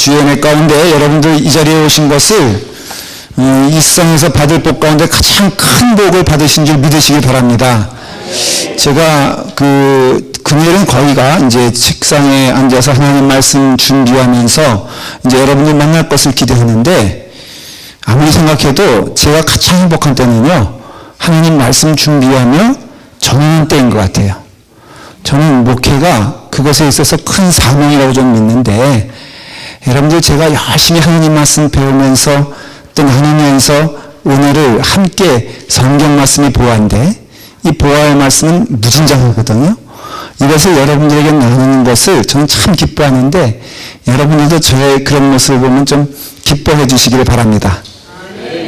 주의 은혜 가운데 여러분들 이 자리에 오신 것을 이 세상에서 받을 복 가운데 가장 큰 복을 받으신 줄 믿으시기 바랍니다. 제가 금요일은 거의가 이제 책상에 앉아서 하나님 말씀 준비하면서 이제 여러분들 만날 것을 기대했는데, 아무리 생각해도 제가 가장 행복한 때는요, 하나님 말씀 준비하며 정하는 때인 것 같아요. 저는 목회가 그것에 있어서 큰 사명이라고 좀 믿는데, 여러분들 제가 열심히 하나님 말씀 배우면서 또 나누면서 오늘을 함께 성경 말씀이 보아인데, 이 보아의 말씀은 무진장하거든요. 이것을 여러분들에게 나누는 것을 저는 참 기뻐하는데, 여러분들도 저의 그런 모습을 보면 좀 기뻐해 주시기를 바랍니다.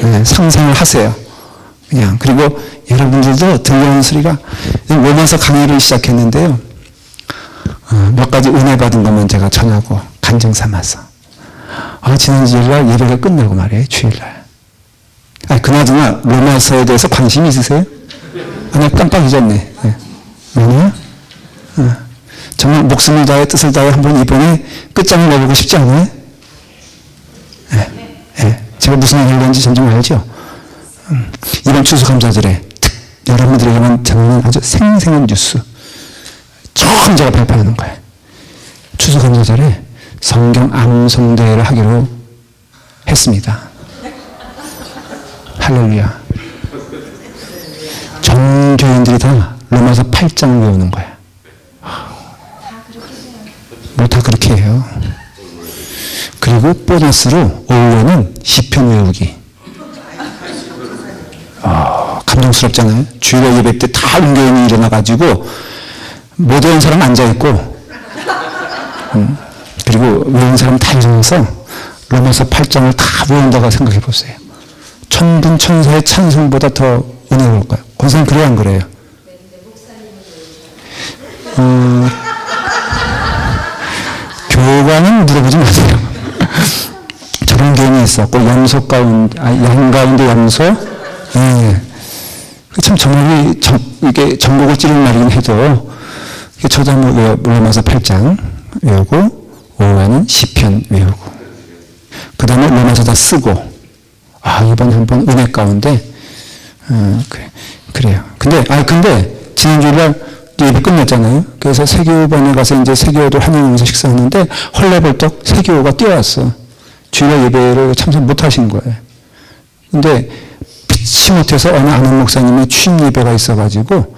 네, 상상을 하세요. 그냥. 그리고 여러분들도 들려오는 소리가, 로마서 강의를 시작했는데요, 몇 가지 은혜 받은 것만 제가 전하고 간증 삼아서, 지난 주일날 예배가 끝나고 말이에요. 주일날. 그나저나 로마서에 대해서 관심이 있으세요? 나 깜빡 잊었네. 뭐냐? 정말 목숨을 다해 뜻을 다해 한번 이번에 끝장을 내보고 싶지 않아요? 제가 무슨 얘기를 하는지 전 좀 알죠? 이번 추수감사절에 여러분들에게만 전하는 아주 생생한 뉴스 처음 제가 발표하는 거예요. 추수감사절에 성경 암송대회를 하기로 했습니다. 할렐루야. 전 교인들이 다 로마서 8장을 외우는 거예요. 뭐 다 그렇게 해요. 그리고 보너스로 올해는 시편 외우기. 감동스럽잖아요. 주일날 예배 때 다 온 교인이 일어나가지고 못 외운 사람 앉아있고, 그리고 외운 사람 다 일어나서 로마서 8장을 다 외운다고 생각해 보세요. 천군 천사의 찬송보다 더 은혜로울까요? 권사님 그래야 안 그래요? 교관은 물어보지 마세요. 저런 교인이 있었고, 염소 가운데, 양 가운데 염소? 참 정말 이게 전곡을 찌르는 말이긴 해도, 저도 한번 로마서 8장 외우고, 5화는 시편 외우고, 그 다음에 로마서 다 쓰고, 이번 한번 은혜 가운데, 그래요. 근데 지난주일날 예배 끝났잖아요. 그래서 세교반에 가서 이제 세교도 환영하면서 식사하는데 헐레벌떡 세교가 뛰어왔어. 주일날 예배를 참석 못 하신 거예요. 근데 피치 못해서 어느 아는 목사님의 취임 예배가 있어가지고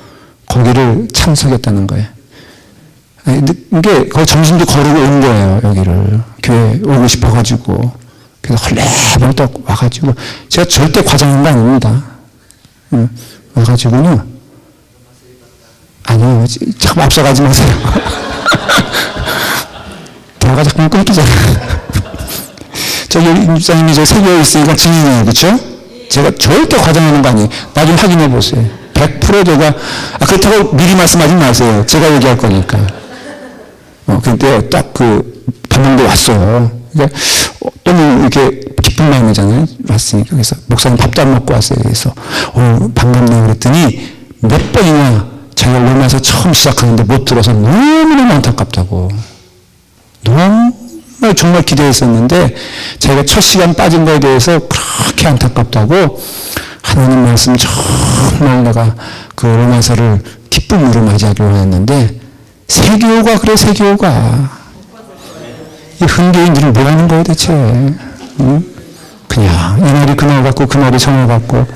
거기를 참석했다는 거예요. 이게 거기 점심도 거르고 온 거예요. 여기를 교회 오고 싶어가지고. 그래서 헐레벌떡 와가지고, 제가 절대 과장한 거 아닙니다. 와가지고요, 아니요, 자꾸 앞서가지 마세요. 대화가 자꾸 끊기잖아요. 저기 임주사님이 저 세계에 있으니까 증인이에요, 그렇죠? 제가 절대 과장하는 거 아니에요. 나 좀 확인해 보세요. 100% 제가, 그렇다고 미리 말씀하지 마세요. 제가 얘기할 거니까. 근데 딱 방문도 왔어요. 그러니까 너무 이렇게 기쁜 마음이잖아요. 왔으니까. 그래서 목사님 밥도 안 먹고 왔어요. 그래서 반갑네요. 그랬더니 몇 번이나 제가 로마서 처음 시작하는데 못 들어서 너무너무 안타깝다고. 정말 기대했었는데 제가 첫 시간 빠진 거에 대해서 그렇게 안타깝다고, 하나님 말씀 정말 내가 로마서를 기쁨으로 맞이하기로 했는데, 세교가 그래, 세교가. 이 흔교인들은 뭐 하는 거야 대체? 그냥 이 말이 그 말 같고 그 말이 저 말 같고.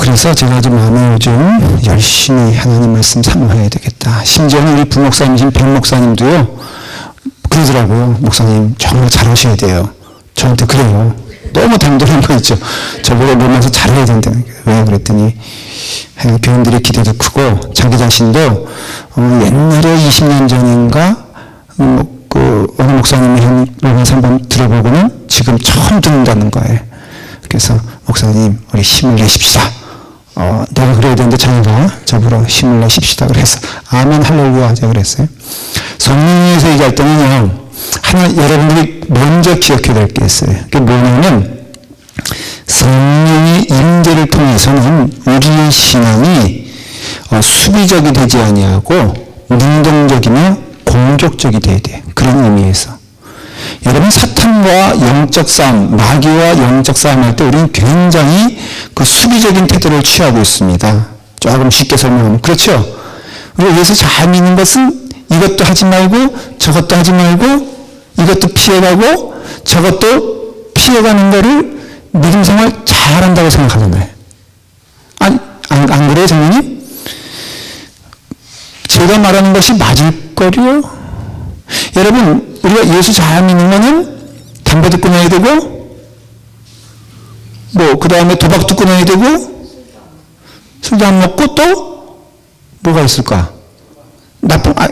그래서 제가 좀 마음에 요즘 열심히 하나님 말씀 사모해야 되겠다. 심지어는 우리 부목사님이신 백목사님도요, 그러더라고요. 목사님 정말 잘하셔야 돼요. 저한테 그래요. 너무 당돌한 거 있죠. 저보고 로마서 잘해야 된다는 거예요. 왜 그랬더니 교인들의 기대도 크고 자기 자신도 옛날에 20년 전인가 어느 목사님이 한 로마서 한번 들어보고는 지금 처음 듣는다는 거예요. 그래서 목사님 우리 힘을 내십시다. 내가 그래야 되는데 자기가 저보러 힘을 내십시다. 그래서 아멘 할렐루야 하자 그랬어요. 성령에서 얘기할 때는요, 여러분들이 먼저 기억해야 될 게 있어요. 그게 뭐냐면, 성령의 임재를 통해서는 우리의 신앙이 수비적이 되지 아니하고 능동적이며 공격적이 돼야 돼. 그런 의미에서. 여러분, 사탄과 영적 싸움, 마귀와 영적 싸움할 때 우리는 굉장히 그 수비적인 태도를 취하고 있습니다. 조금 쉽게 설명하면. 그렇죠? 우리가 예수 잘 믿는 것은 이것도 하지 말고 저것도 하지 말고 이것도 피해가고 저것도 피해가는 거를 믿음 생활 잘한다고 생각하잖아요. 안 그래요, 장로님? 제가 말하는 것이 맞을 거요? 여러분, 우리가 예수 잘 믿는 거는 담배도 끊어야 되고, 그 다음에 도박도 끊어야 되고, 술도 안 먹고 또, 뭐가 있을까?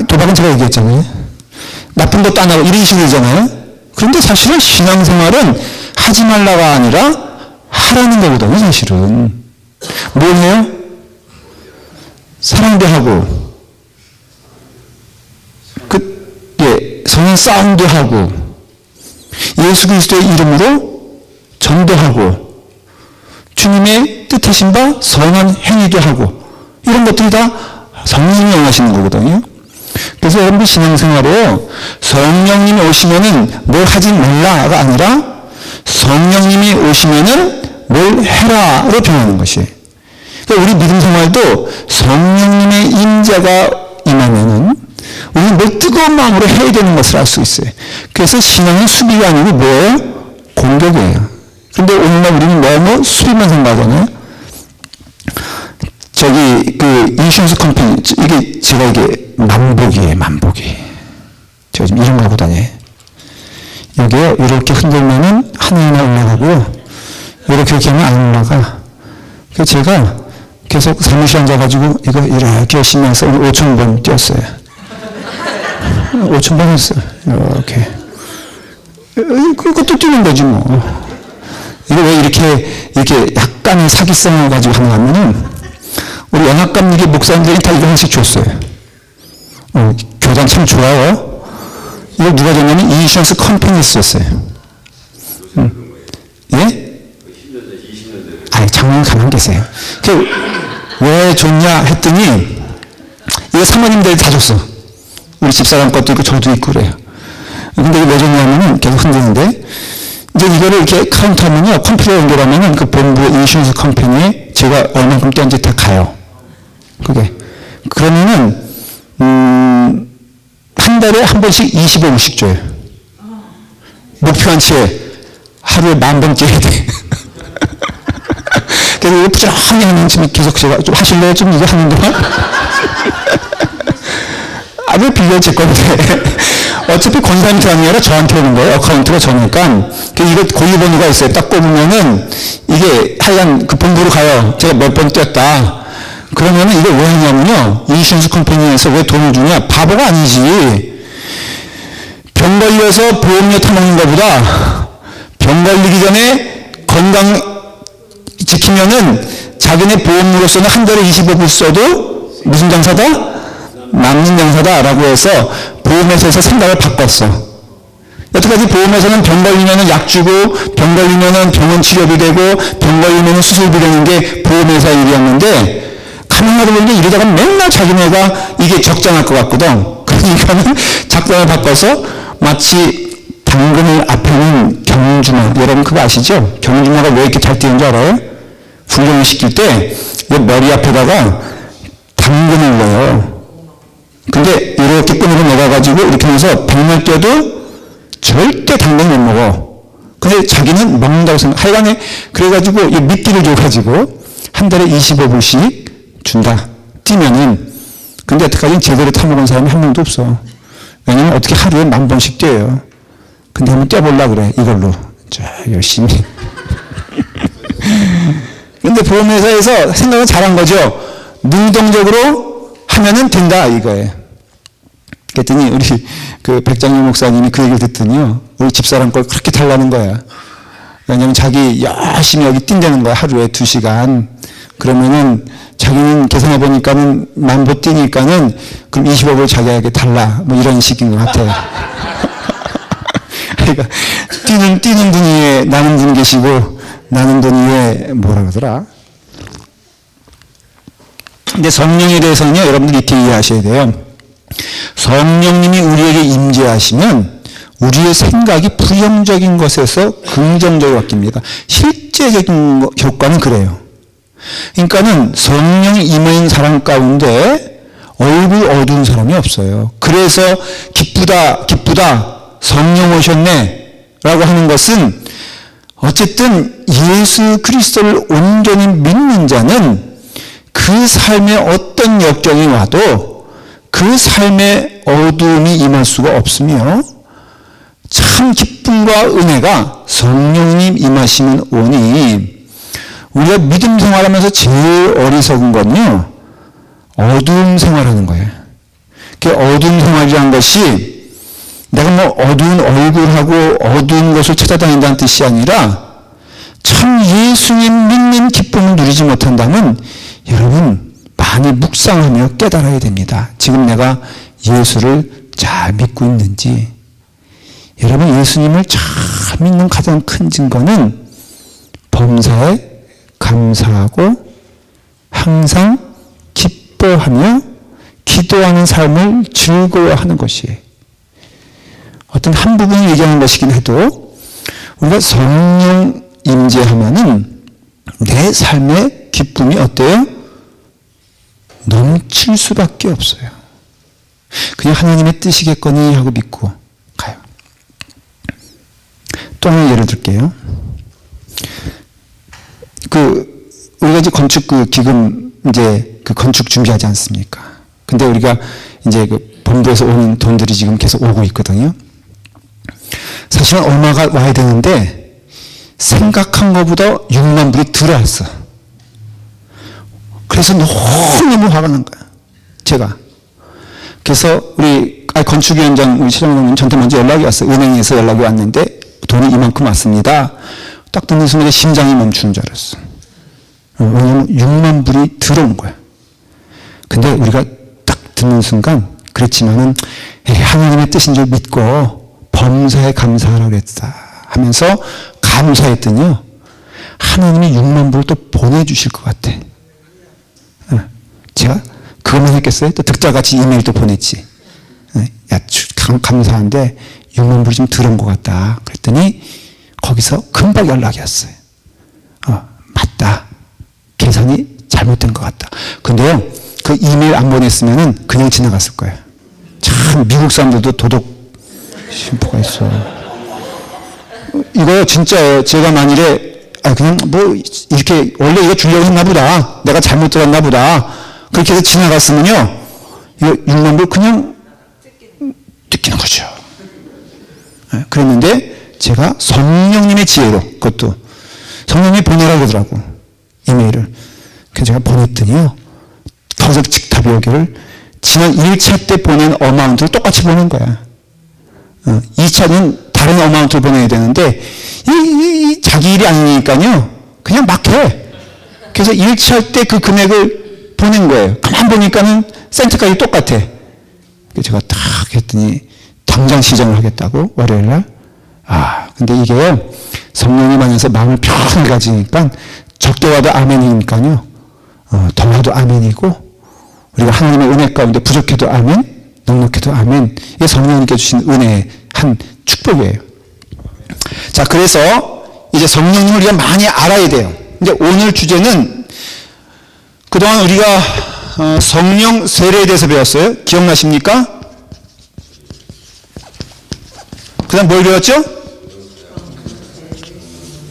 도박은 제가 얘기했잖아요. 나쁜 것도 안 하고, 이런 식으로 되잖아요. 그런데 사실은 신앙생활은 하지 말라가 아니라 하라는 거거든요, 사실은. 뭘 해요? 사랑도 하고, 성인 싸움도 하고, 예수 그리스도의 이름으로 전도하고, 주님의 뜻하신 바 선한 행위도 하고, 이런 것들이 다 성령님이 원하시는 거거든요. 그래서 여러분들 신앙생활에 성령님이 오시면은 뭘 하지 말라가 아니라 성령님이 오시면은 뭘 해라로 변하는 것이에요. 그러니까 우리 믿음 생활도 성령님의 임재가 임하면은 우리는 뭘 뜨거운 마음으로 해야 되는 것을 알 수 있어요. 그래서 신앙은 수비가 아니고 뭐예요? 공격이에요. 그런데 오늘날 우리는 너무 수비만 생각하잖아요. 인슈런스 컴퍼니, 이게 만복이에요, 만복이. 제가 지금 이런 거 하고 다녀요. 여기에 이렇게 흔들면은 하늘이나 올라가고요. 이렇게 하면 안 올라가. 그래서 제가 계속 사무실에 앉아가지고 이거 이렇게 열심히 해서 5,000번 뛰었어요. 5,000번 했어요. 이렇게. 그것도 뛰는 거지 뭐. 이거 왜 이렇게 약간의 사기성을 가지고 하는 거냐면은 우리 연합감 목사님들이 다 이거 하나씩 줬어요. 교단 참 좋아요. 이거 누가 줬냐면 인슈런스 컴퍼니스였어요. 예? 장로님 가만 계세요. 왜 줬냐 했더니 이거 사모님들이 다 줬어. 우리 집사람 것도 있고 저도 있고 그래요. 근데 이게 왜 줬냐면은 계속 흔드는데 이제 이거를 이렇게 카운트하면요, 컴퓨터 연결하면은 그 본부 인슈런스 컴퍼니에 제가 얼마큼 떼는지 다 가요. 그게. 그러면은, 한 달에 한 번씩 25분씩 줘요. 목표한치에 하루에 10,000번 째야 돼. 그래서 이거 부지런히 하는 지금 계속 제가 좀 하실래요? 좀 이거 하는 동안? 왜 빌려 제 건데. 어차피 권사님한테 하는 게 아니라 저한테 오는 거예요. 어카운트가 저니까. 이거 고유번호가 있어요. 딱 뽑으면은 이게 하여간 그 본부로 가요. 제가 몇 번 뛰었다. 그러면은 이거 왜 하냐면요. 인슈런스 컴퍼니에서 왜 돈을 주냐? 바보가 아니지. 병 걸려서 보험료 타먹는 것보다 병 걸리기 전에 건강 지키면은 자기네 보험료로서는 한 달에 25불 써도 무슨 장사다? 남는 장사다라고 해서 보험회사에서 생각을 바꿨어. 여태까지 보험회사는 병 걸리면은 약 주고, 병 걸리면은 병원 치료비 되고, 병 걸리면은 수술비 되는 게 보험회사 일이었는데, 가만히 보는데 이러다가 맨날 자기네가 이게 적장할 것 같거든. 그러니까는 작전을 바꿔서 마치 당근을 앞에는 경주마, 여러분 그거 아시죠? 경주마가 왜 이렇게 잘 뛰는 줄 알아요? 훈련을 시킬 때 머리 앞에다가 당근을 넣어요. 근데 이렇게 끈으로 넣어가지고 이렇게 해서 100년 뛰어도 절대 당근 못 먹어. 근데 자기는 먹는다고 생각. 하여간에 그래가지고 이 미끼를 줘가지고 한 달에 25불씩 준다. 뛰면은. 근데 여태까지는 제대로 타먹은 사람이 한 명도 없어. 왜냐면 어떻게 하루에 10,000번씩 뛰어요. 근데 한번 뛰어보려고 그래. 이걸로. 자, 열심히. 근데 보험회사에서 생각은 잘한 거죠. 능동적으로 하면은 된다, 이거예요. 그랬더니 우리 그 백장영 목사님이 그 얘기를 듣더니요. 우리 집사람 걸 그렇게 달라는 거야. 왜냐면 자기 열심히 여기 뛴다는 거야. 하루에 2시간. 그러면은 자기는 계산해 보니까는 10,000보 뛰니까는 그럼 25불 자기에게 달라. 뭐 이런 식인 것 같아요. 그러니까 뛰는 분 위에 나는 분 계시고 나는 분 위에 뭐라 그러더라. 근데 성령에 대해서는요, 여러분들이 이렇게 이해하셔야 돼요. 성령님이 우리에게 임재하시면 우리의 생각이 부정적인 것에서 긍정적으로 바뀝니다. 실제적인 효과는 그래요. 그러니까는 성령이 임한 사람 가운데 얼굴 어두운 사람이 없어요. 그래서 기쁘다 성령 오셨네 라고 하는 것은 어쨌든 예수 그리스도를 온전히 믿는 자는 그 삶에 어떤 역경이 와도 그 삶에 어두움이 임할 수가 없으며 참 기쁨과 은혜가 성령님 임하시면 오니 우리가 믿음 생활하면서 제일 어리석은 건요 어두운 생활하는 거예요. 그 어두운 생활이라는 것이 내가 뭐 어두운 얼굴하고 어두운 것을 찾아다닌다는 뜻이 아니라 참 예수님 믿는 기쁨을 누리지 못한다면 여러분 많이 묵상하며 깨달아야 됩니다. 지금 내가 예수를 잘 믿고 있는지. 여러분 예수님을 잘 믿는 가장 큰 증거는 범사에 감사하고 항상 기뻐하며 기도하는 삶을 즐거워하는 것이에요. 어떤 한 부분을 얘기하는 것이긴 해도 우리가 성령 임재하면은 내 삶의 기쁨이 어때요? 넘칠 수밖에 없어요. 그냥 하나님의 뜻이겠거니 하고 믿고 가요. 또 하나 예를 들게요. 우리가 이제 건축 기금 건축 준비하지 않습니까? 근데 우리가 이제 본부에서 오는 돈들이 지금 계속 오고 있거든요. 사실은 얼마가 와야 되는데 생각한 것보다 6만 불이 들어왔어. 그래서 너무너무 화가 난 거야. 제가. 그래서 우리 건축위원장 우리 시장님은 저한테 먼저 연락이 왔어요. 은행에서 연락이 왔는데 돈이 이만큼 왔습니다. 딱 듣는 순간에 심장이 멈추는 줄 알았어. 왜냐하면 6만 불이 들어온 거야. 근데 우리가 딱 듣는 순간 그랬지만은 하나님의 뜻인 줄 믿고 범사에 감사하라고 그랬다 하면서 감사했더니요 하나님이 6만 불을 또 보내주실 것 같아. 제가 그것만 했겠어요? 또 득자같이 이메일도 보냈지. 야, 감사한데 6만 불이 좀 들어온 것 같다. 그랬더니 거기서 금방 연락이 왔어요. 맞다. 계산이 잘못된 것 같다. 근데요, 그 이메일 안 보냈으면은 그냥 지나갔을 거예요. 참, 미국 사람들도 도덕 심보가 있어. 이거 진짜 제가 만일에, 그냥 뭐, 이렇게, 원래 이거 주려고 했나 보다. 내가 잘못 들었나 보다. 그렇게 해서 지나갔으면요, 이거 6만 불 그냥 뜯기는 거죠. 그랬는데, 제가 성령님의 지혜로, 그것도 성령님이 보내라고 그러더라고. 이메일을. 그래서 제가 보냈더니요. 거기서 직답이 오기를 지난 1차 때 보낸 어마운트를 똑같이 보낸 거야. 2차는 다른 어마운트를 보내야 되는데 자기 일이 아니니까요. 그냥 막 해. 그래서 1차 때 그 금액을 보낸 거예요. 가만 보니까는 센트까지 똑같아. 그래서 제가 딱 했더니 당장 시정을 하겠다고 월요일날. 근데 이게요. 성령님 안에서 마음을 편하게 가지니까 적게 와도 아멘이니까요. 더 와도 아멘이고 우리가 하나님의 은혜 가운데 부족해도 아멘, 넉넉해도 아멘. 이게 성령님께 주신 은혜의 한 축복이에요. 자, 그래서 이제 성령님을 우리가 많이 알아야 돼요. 이제 오늘 주제는 그동안 우리가 성령 세례에 대해서 배웠어요. 기억나십니까? 그 다음 뭘 배웠죠?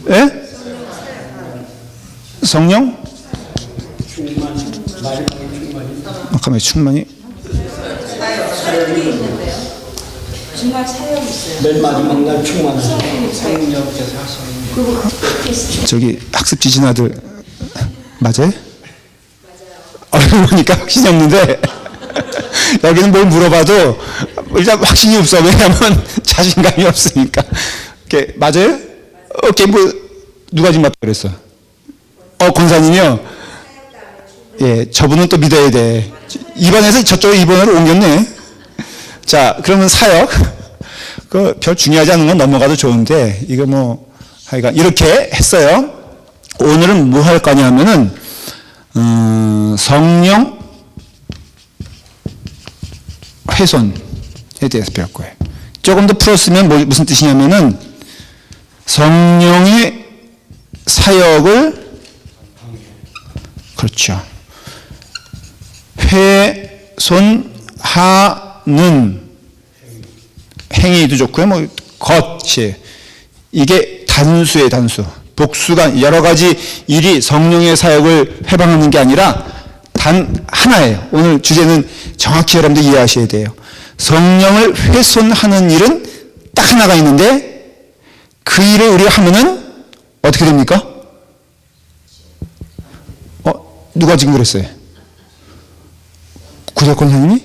예? 성령? 잠깐만요, 충만히. 사역이 있는데요. 정말 사역이 있어요. 맨 마지막 날 충만한 성령께서 하시는. 저기 학습 지진아들 맞아요? 얼굴 보니까 확신이 없는데 여기는 뭘 물어봐도 일단 확신이 없어. 왜냐하면 자신감이 없으니까. 맞아요? 뭐 누가 지금 맞다 그랬어? 권사님이요? 예, 저분은 또 믿어야 돼. 2번에서 저쪽에 2번으로 옮겼네. 자, 그러면 사역. 별 중요하지 않은 건 넘어가도 좋은데, 이거 뭐, 하여간, 이렇게 했어요. 오늘은 뭐 할 거냐면은, 성령, 훼손에 대해서 배울 거예요. 조금 더 풀었으면 무슨 뜻이냐면은 성령의 사역을 그렇죠. 훼손하는 행위도 좋고요. 뭐 것이 이게 단수의 단수. 복수가 여러 가지 일이 성령의 사역을 해방하는 게 아니라 단 하나예요. 오늘 주제는 정확히 여러분들 이해하셔야 돼요. 성령을 훼손하는 일은 딱 하나가 있는데 그 일을 우리가 하면은 어떻게 됩니까? 누가 지금 그랬어요? 구석권 선생님이?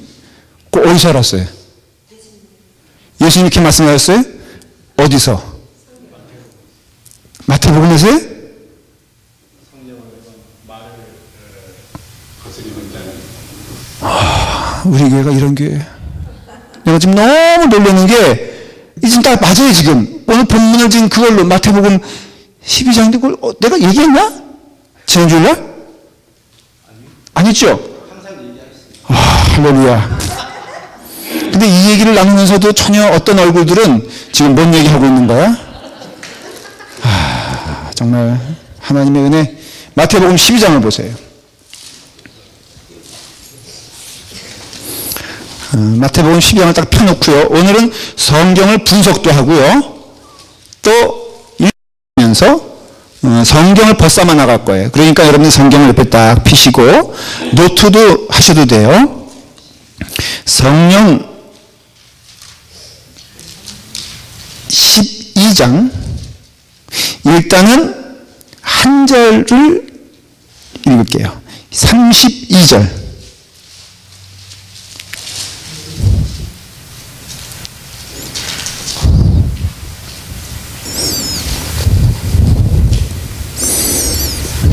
어디서 알았어요? 예수님 이렇게 말씀하셨어요? 어디서? 마태복음에서요? 우리 교회가 이런 교회예요. 내가 지금 너무 놀라는 게 지금 딱 맞아요. 지금 오늘 본문을 지금 그걸로 마태복음 12장인데 그걸 내가 얘기했나? 지난주일날? 아니죠? 할렐루야. 근데 이 얘기를 나누면서도 전혀 어떤 얼굴들은 지금 뭔 얘기하고 있는 거야? 정말 하나님의 은혜. 마태복음 12장을 보세요. 마태복음 12장을 딱 펴놓고요. 오늘은 성경을 분석도 하고요. 또 읽으면서 성경을 벗삼아 나갈 거예요. 그러니까 여러분들 성경을 옆에 딱 피시고 노트도 하셔도 돼요. 성령 12장 일단은 한 절을 읽을게요. 32절.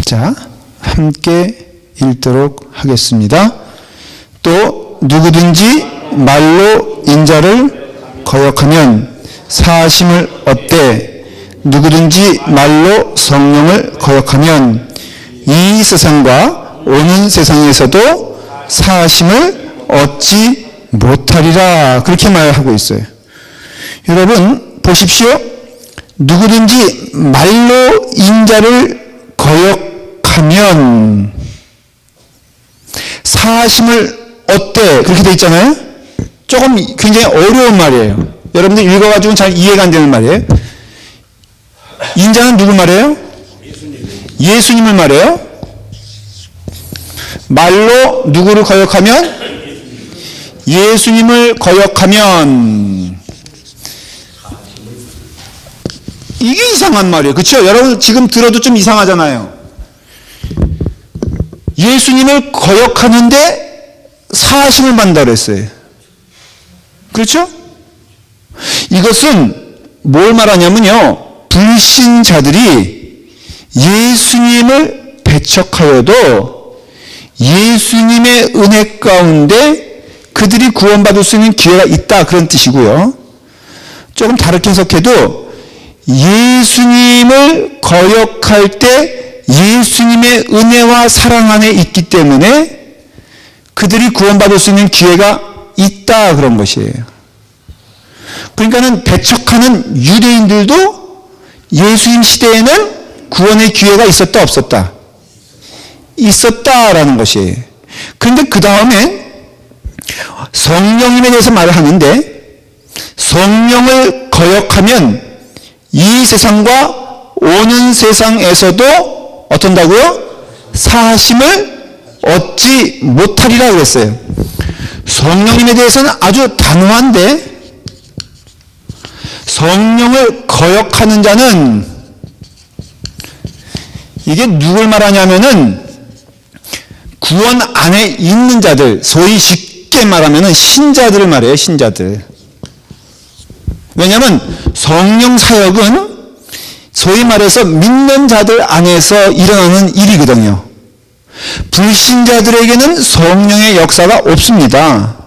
자, 함께 읽도록 하겠습니다. 또 누구든지 말로 인자를 거역하면 사하심을 얻되 누구든지 말로 성령을 거역하면 이 세상과 오는 세상에서도 사하심을 얻지 못하리라. 그렇게 말하고 있어요. 여러분 보십시오. 누구든지 말로 인자를 거역하면 사하심을 얻되 그렇게 돼 있잖아요. 조금 굉장히 어려운 말이에요. 여러분들 읽어가지고 잘 이해가 안 되는 말이에요. 인자는 누구 말이에요? 예수님을 말해요. 말로 누구를 거역하면? 예수님을 거역하면. 이게 이상한 말이에요. 그렇죠? 여러분 지금 들어도 좀 이상하잖아요. 예수님을 거역하는데 사하심을 받는다고 했어요. 그렇죠? 이것은 뭘 말하냐면요. 불신자들이 예수님을 배척하여도 예수님의 은혜 가운데 그들이 구원받을 수 있는 기회가 있다. 그런 뜻이고요. 조금 다르게 해석해도 예수님을 거역할 때 예수님의 은혜와 사랑 안에 있기 때문에 그들이 구원받을 수 있는 기회가 있다. 그런 것이에요. 그러니까는 배척하는 유대인들도 예수님 시대에는 구원의 기회가 있었다 없었다? 있었다라는 것이에요. 그런데 그 다음에 성령님에 대해서 말을 하는데 성령을 거역하면 이 세상과 오는 세상에서도 어떤다고요? 사하심을 얻지 못하리라 그랬어요. 성령님에 대해서는 아주 단호한데 성령을 거역하는 자는 이게 누굴 말하냐면은 구원 안에 있는 자들, 소위 쉽게 말하면은 신자들을 말해요. 신자들. 왜냐하면 성령 사역은 소위 말해서 믿는 자들 안에서 일어나는 일이거든요. 불신자들에게는 성령의 역사가 없습니다.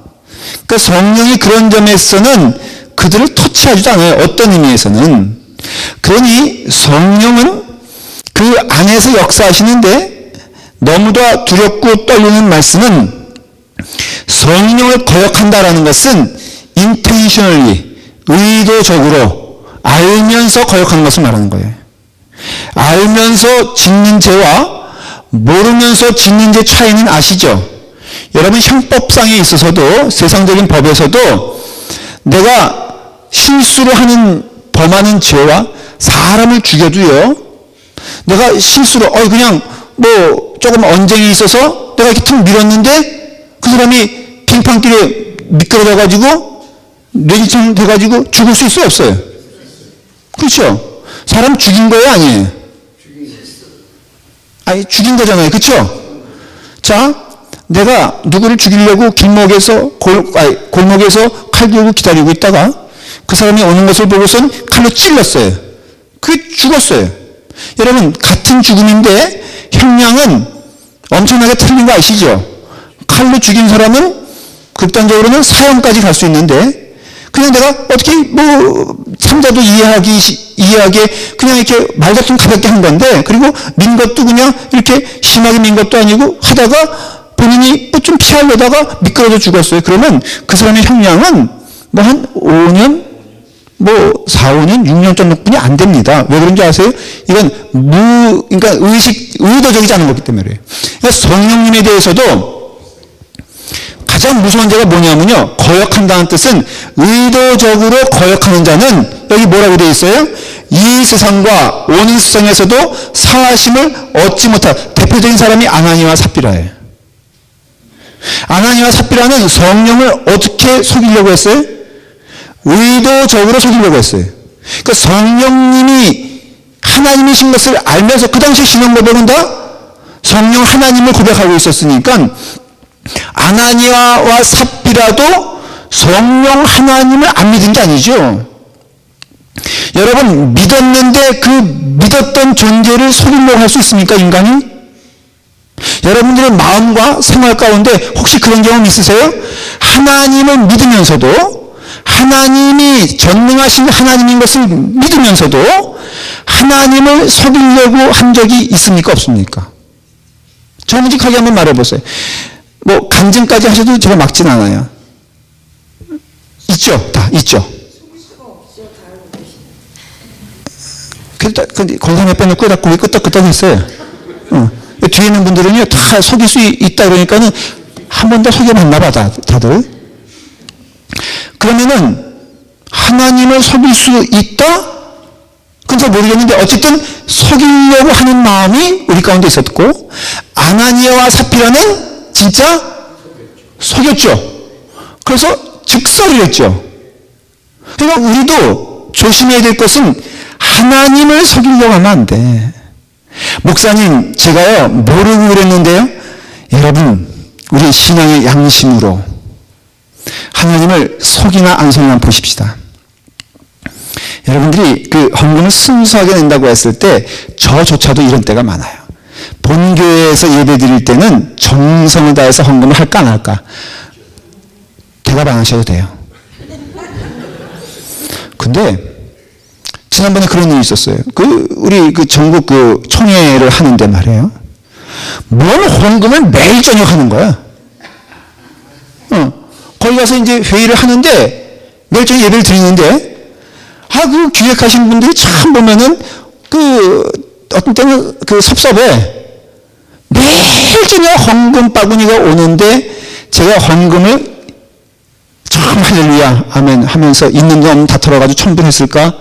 그러니까 성령이 그런 점에서는 그들을 터치하지도 않아요. 어떤 의미에서는. 그러니 성령은 그 안에서 역사하시는데 너무도 두렵고 떨리는 말씀은 성령을 거역한다라는 것은 intentionally, 의도적으로 알면서 거역하는 것을 말하는 거예요. 알면서 짓는 죄와 모르면서 짓는 죄 차이는 아시죠? 여러분 형법상에 있어서도 세상적인 법에서도 내가 실수로 범하는 죄와 사람을 죽여도요, 내가 실수로 그냥 뭐 조금 언쟁이 있어서 내가 이렇게 툭 밀었는데 그 사람이 빙판길에 미끄러져가지고 뇌지청 돼가지고 죽을 수 있어요, 없어요? 그렇죠? 사람 죽인 거예요, 아니에요? 아니, 죽인 거잖아요, 그렇죠? 자, 내가 누구를 죽이려고 길목에서 골목에서 칼 들고 기다리고 있다가 그 사람이 오는 것을 보고선 칼로 찔렀어요. 그게 죽었어요. 여러분, 같은 죽음인데 형량은 엄청나게 틀린 거 아시죠? 칼로 죽인 사람은 극단적으로는 사형까지 갈 수 있는데 그냥 내가 어떻게 참자도 이해하게 그냥 이렇게 말다툼 가볍게 한 건데, 그리고 민 것도 그냥 이렇게 심하게 민 것도 아니고 하다가 본인이 좀 피하려다가 미끄러져 죽었어요. 그러면 그 사람의 형량은 한 5년, 4, 5년, 6년 정도뿐이 안 됩니다. 왜 그런지 아세요? 이건 그러니까 의도적이지 않은 거기 때문에 그래요. 그러니까 성령님에 대해서도 가장 무서운 죄가 뭐냐면요, 거역한다는 뜻은 의도적으로 거역하는 자는 여기 뭐라고 되어 있어요? 이 세상과 오는 세상에서도 사하심을 얻지 못할 대표적인 사람이 아나니와 삽비라예요. 아나니와 삽비라는 성령을 어떻게 속이려고 했어요? 의도적으로 속이려고 했어요. 그러니까 성령님이 하나님이신 것을 알면서 그 당시 신앙 고백은 다 성령 하나님을 고백하고 있었으니까 아나니아와 삽비라도 성령 하나님을 안 믿은 게 아니죠. 여러분, 믿었는데 그 믿었던 존재를 속이려고 할 수 있습니까, 인간이? 여러분들의 마음과 생활 가운데 혹시 그런 경험 있으세요? 하나님을 믿으면서도, 하나님이 전능하신 하나님인 것을 믿으면서도 하나님을 속이려고 한 적이 있습니까, 없습니까? 정직하게 한번 말해보세요. 간증까지 하셔도 제가 막진 않아요. 있죠? 다 있죠? 근데 권사님 빼놓고 다 고개 끄덕끄덕 했어요. 뒤에 있는 분들은요, 다 속일 수 있다 그러니까는 한 번 더 속여봤나 봐, 다들. 그러면은 하나님을 속일 수 있다? 그건 잘 모르겠는데 어쨌든 속이려고 하는 마음이 우리 가운데 있었고, 아나니아와 삽비라는 진짜 속였죠. 그래서 즉사를 했죠. 그러니까 우리도 조심해야 될 것은 하나님을 속이려고 하면 안 돼. 목사님, 제가요 모르고 그랬는데요, 여러분, 우리 신앙의 양심으로 하나님을 속이나 안 속이나 보십시다. 여러분들이 그 헌금을 순수하게 낸다고 했을 때 저조차도 이런 때가 많아요. 본교회에서 예배 드릴 때는 정성을 다해서 헌금을 할까 안 할까? 대답 안 하셔도 돼요. 근데 지난번에 그런 일이 있었어요. 우리 전국 총회를 하는데 말이에요. 뭘 헌금을 매일 저녁 하는 거야. 거기 가서 이제 회의를 하는데 매일 저녁 예배를 드리는데, 그 기획하신 분들이 참 보면은 어떤 때는 섭섭해. 매일 저녁 헌금 바구니가 오는데 제가 헌금을 참 할렐루야 아멘 하면서 있는 돈 없는 다 털어가지고 첨부했을까?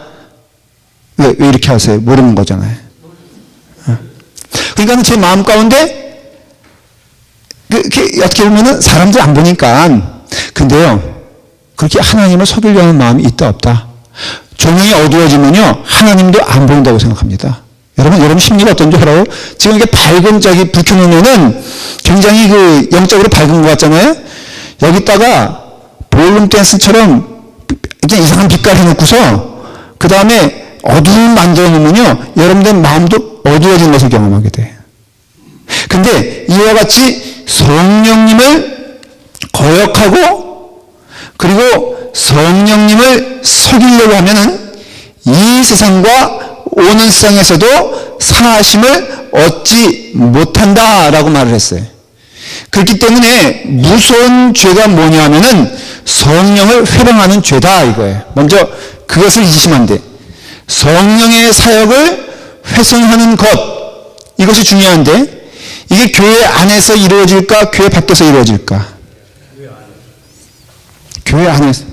왜 이렇게 하세요? 모르는 거잖아요. 그러니까 제 마음 가운데 어떻게 보면은 사람들 안 보니까, 근데요 그렇게 하나님을 속이려는 마음이 있다 없다? 조명이 어두워지면요 하나님도 안 보인다고 생각합니다. 여러분 심리가 어떤지 알아요? 지금 이게 밝은 불 켜놓으면은 굉장히 영적으로 밝은 것 같잖아요. 여기다가 볼륨 댄스처럼 이제 이상한 빛깔 해놓고서 그 다음에 어두움 만들어 놓으면요 여러분들 마음도 어두워진 것을 경험하게 돼. 근데 이와 같이 성령님을 거역하고 그리고 성령님을 속이려고 하면은 이 세상과 오는 세상에서도 사하심을 얻지 못한다라고 말을 했어요. 그렇기 때문에 무서운 죄가 뭐냐면은 성령을 회방하는 죄다 이거예요. 먼저 그것을 잊으시면 안 돼. 성령의 사역을 훼손하는 것, 이것이 중요한데 이게 교회 안에서 이루어질까 교회 밖에서 이루어질까? 교회 안에서.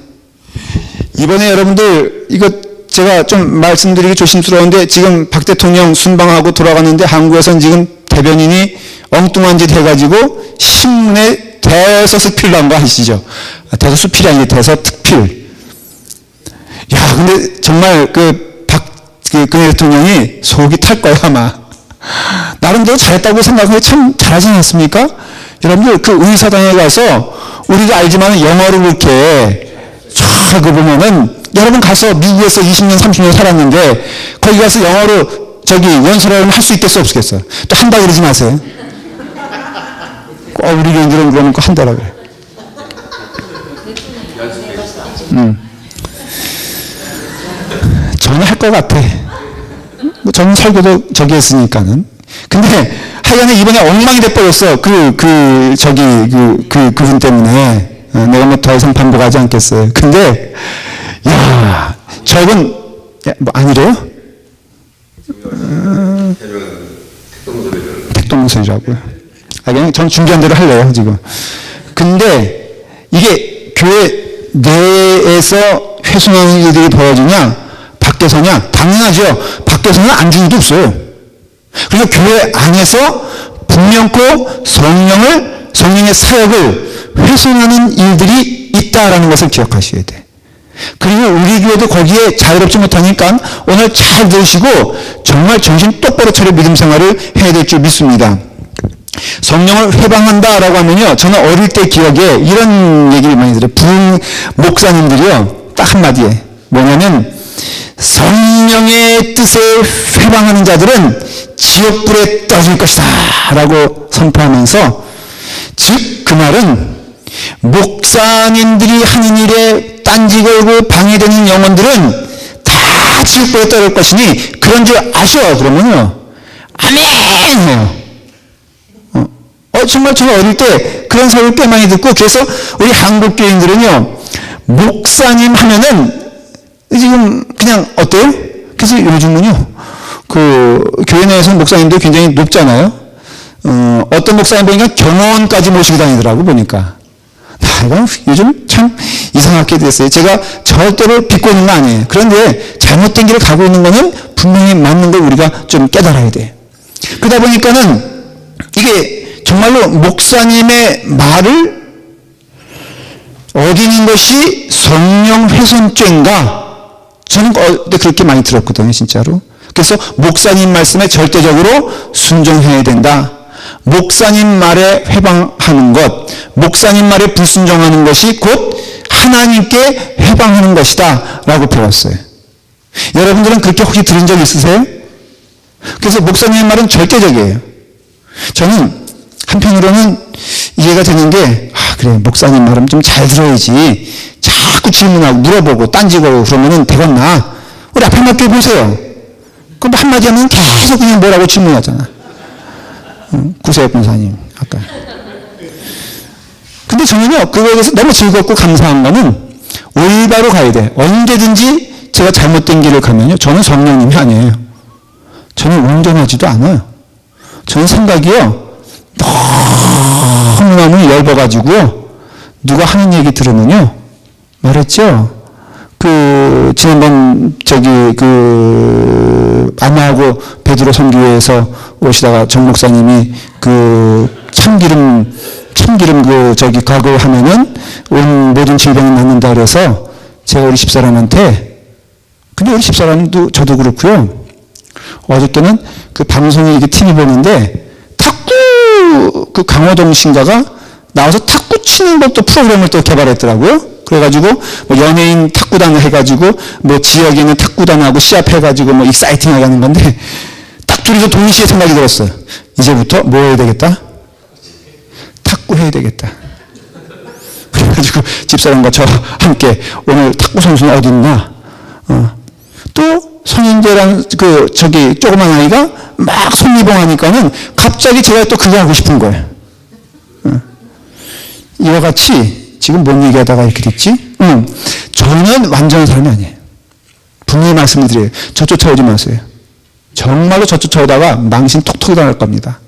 이번에 여러분들 이거 제가 좀 말씀드리기 조심스러운데 지금 박 대통령 순방하고 돌아가는데 한국에서는 지금 대변인이 엉뚱한 짓 해가지고 신문에 대서특필 난 거 아시죠? 대서특필이 아니고 대서특필. 야, 근데 정말 그 대통령이 속이 탈 거야 아마. 나름대로 잘했다고 생각하면 참 잘하지 않았습니까? 여러분들 그 의사당에 가서 우리가 알지만 영어를 그렇게 쫙 보면은 여러분 가서 미국에서 20년 30년 살았는데 거기 가서 영어로 저기 연설을 할 수 있겠어 없겠어? 또 한다 그러지 마세요. 우리 교인들은 그러면 한다라 그래. 저는 할 것 같아. 저는 설교도 저기 했으니까는. 근데 하여간에 이번에 엉망이 돼버렸어. 그분 때문에. 내가 뭐 더 이상 반복하지 않겠어요. 근데, 야, 저건, 뭐 아니래요? 택동소리라고요. 그냥 전 준비한 대로 할래요, 지금. 근데 이게 교회 내에서 훼손하는 일들이 벌어지냐, 밖에서냐? 당연하죠. 밖에서는 안줄 일도 없어요. 그리고 교회 안에서 분명코 성령의 사역을 훼손하는 일들이 있다라는 것을 기억하셔야 돼. 그리고 우리 교회도 거기에 자유롭지 못하니까 오늘 잘 들으시고 정말 정신 똑바로 차려 믿음 생활을 해야 될 줄 믿습니다. 성령을 회방한다라고 하면요, 저는 어릴 때 기억에 이런 얘기를 많이 들어요. 부흥 목사님들이요, 딱 한마디에 뭐냐면 성령의 뜻에 회방하는 자들은 지옥불에 떨어질 것이다 라고 선포하면서, 즉 그 말은 목사님들이 하는 일에 딴지 걸고 방해되는 영혼들은 다 지옥불에 떨어질 것이니 그런 줄 아셔. 그러면요 아멘 해요. 정말 저는 어릴 때 그런 소리를 꽤 많이 듣고, 그래서 우리 한국 교인들은요 목사님 하면은 지금 그냥 어때요? 그래서 요즘은요 그 교회 내에서 목사님도 굉장히 높잖아요. 어떤 목사님 보니까 경호원까지 모시고 다니더라고 보니까. 이건 요즘 참 이상하게 됐어요. 제가 절대로 비꼬 있는 거 아니에요. 그런데 잘못된 길을 가고 있는 거는 분명히 맞는 걸 우리가 좀 깨달아야 돼. 그러다 보니까는 이게 정말로 목사님의 말을 어기는 것이 성령 훼손죄인가? 저는 그때 그렇게 많이 들었거든요, 진짜로. 그래서 목사님 말씀에 절대적으로 순종해야 된다. 목사님 말에 회방하는 것, 목사님 말에 불순종하는 것이 곧 하나님께 회방하는 것이다 라고 배웠어요. 여러분들은 그렇게 혹시 들은 적 있으세요? 그래서 목사님의 말은 절대적이에요. 저는 한편으로는 이해가 되는 게, 그래, 목사님 말은 좀 잘 들어야지. 자꾸 질문하고 물어보고 딴지고 그러면은 되겠나? 우리 앞에 맞게 보세요. 그럼 한마디 하면 계속 그냥 뭐라고 질문하잖아. 구세혁 권사님 아까. 근데 저는요 그거에 대해서 너무 즐겁고 감사한 거는 올바로 가야 돼. 언제든지 제가 잘못된 길을 가면요, 저는 성령님이 아니에요. 저는 온전하지도 않아요. 저는 생각이요 너무너무 얇아가지고요, 누가 하는 얘기 들으면요, 말했죠, 지난번 안나하고 베드로 선교회에서 오시다가 정 목사님이 참기름 그거 하면은 온 모든 질병이 낫는다 그래서 제가 우리 집사람한테, 근데 우리 집사람도 저도 그렇고요, 어저께는 그 방송에 이게 TV 보는데 탁구 강호동 신가가 나와서 탁구 치는 것도 프로그램을 또 개발했더라고요. 그래가지고 뭐 연예인 탁구단 해가지고 뭐 지역에 있는 탁구단하고 시합해가지고 뭐 익사이팅하게 하는 건데, 딱 둘이서 동시에 생각이 들었어요. 이제부터 뭐 해야 되겠다? 탁구 해야 되겠다. 그래가지고 집사람과 저 함께 오늘 탁구 선수는 어디 있나? 또 성인재랑 조그만 아이가 막 손리봉하니까는 갑자기 제가 또 그거 하고 싶은 거예요. 이와 같이 지금 뭔 얘기하다가 이렇게 됐지? 저는 완전한 사람이 아니에요. 분명히 말씀을 드려요. 저 쫓아오지 마세요. 정말로 저 쫓아오다가 망신 톡톡이 당할 겁니다.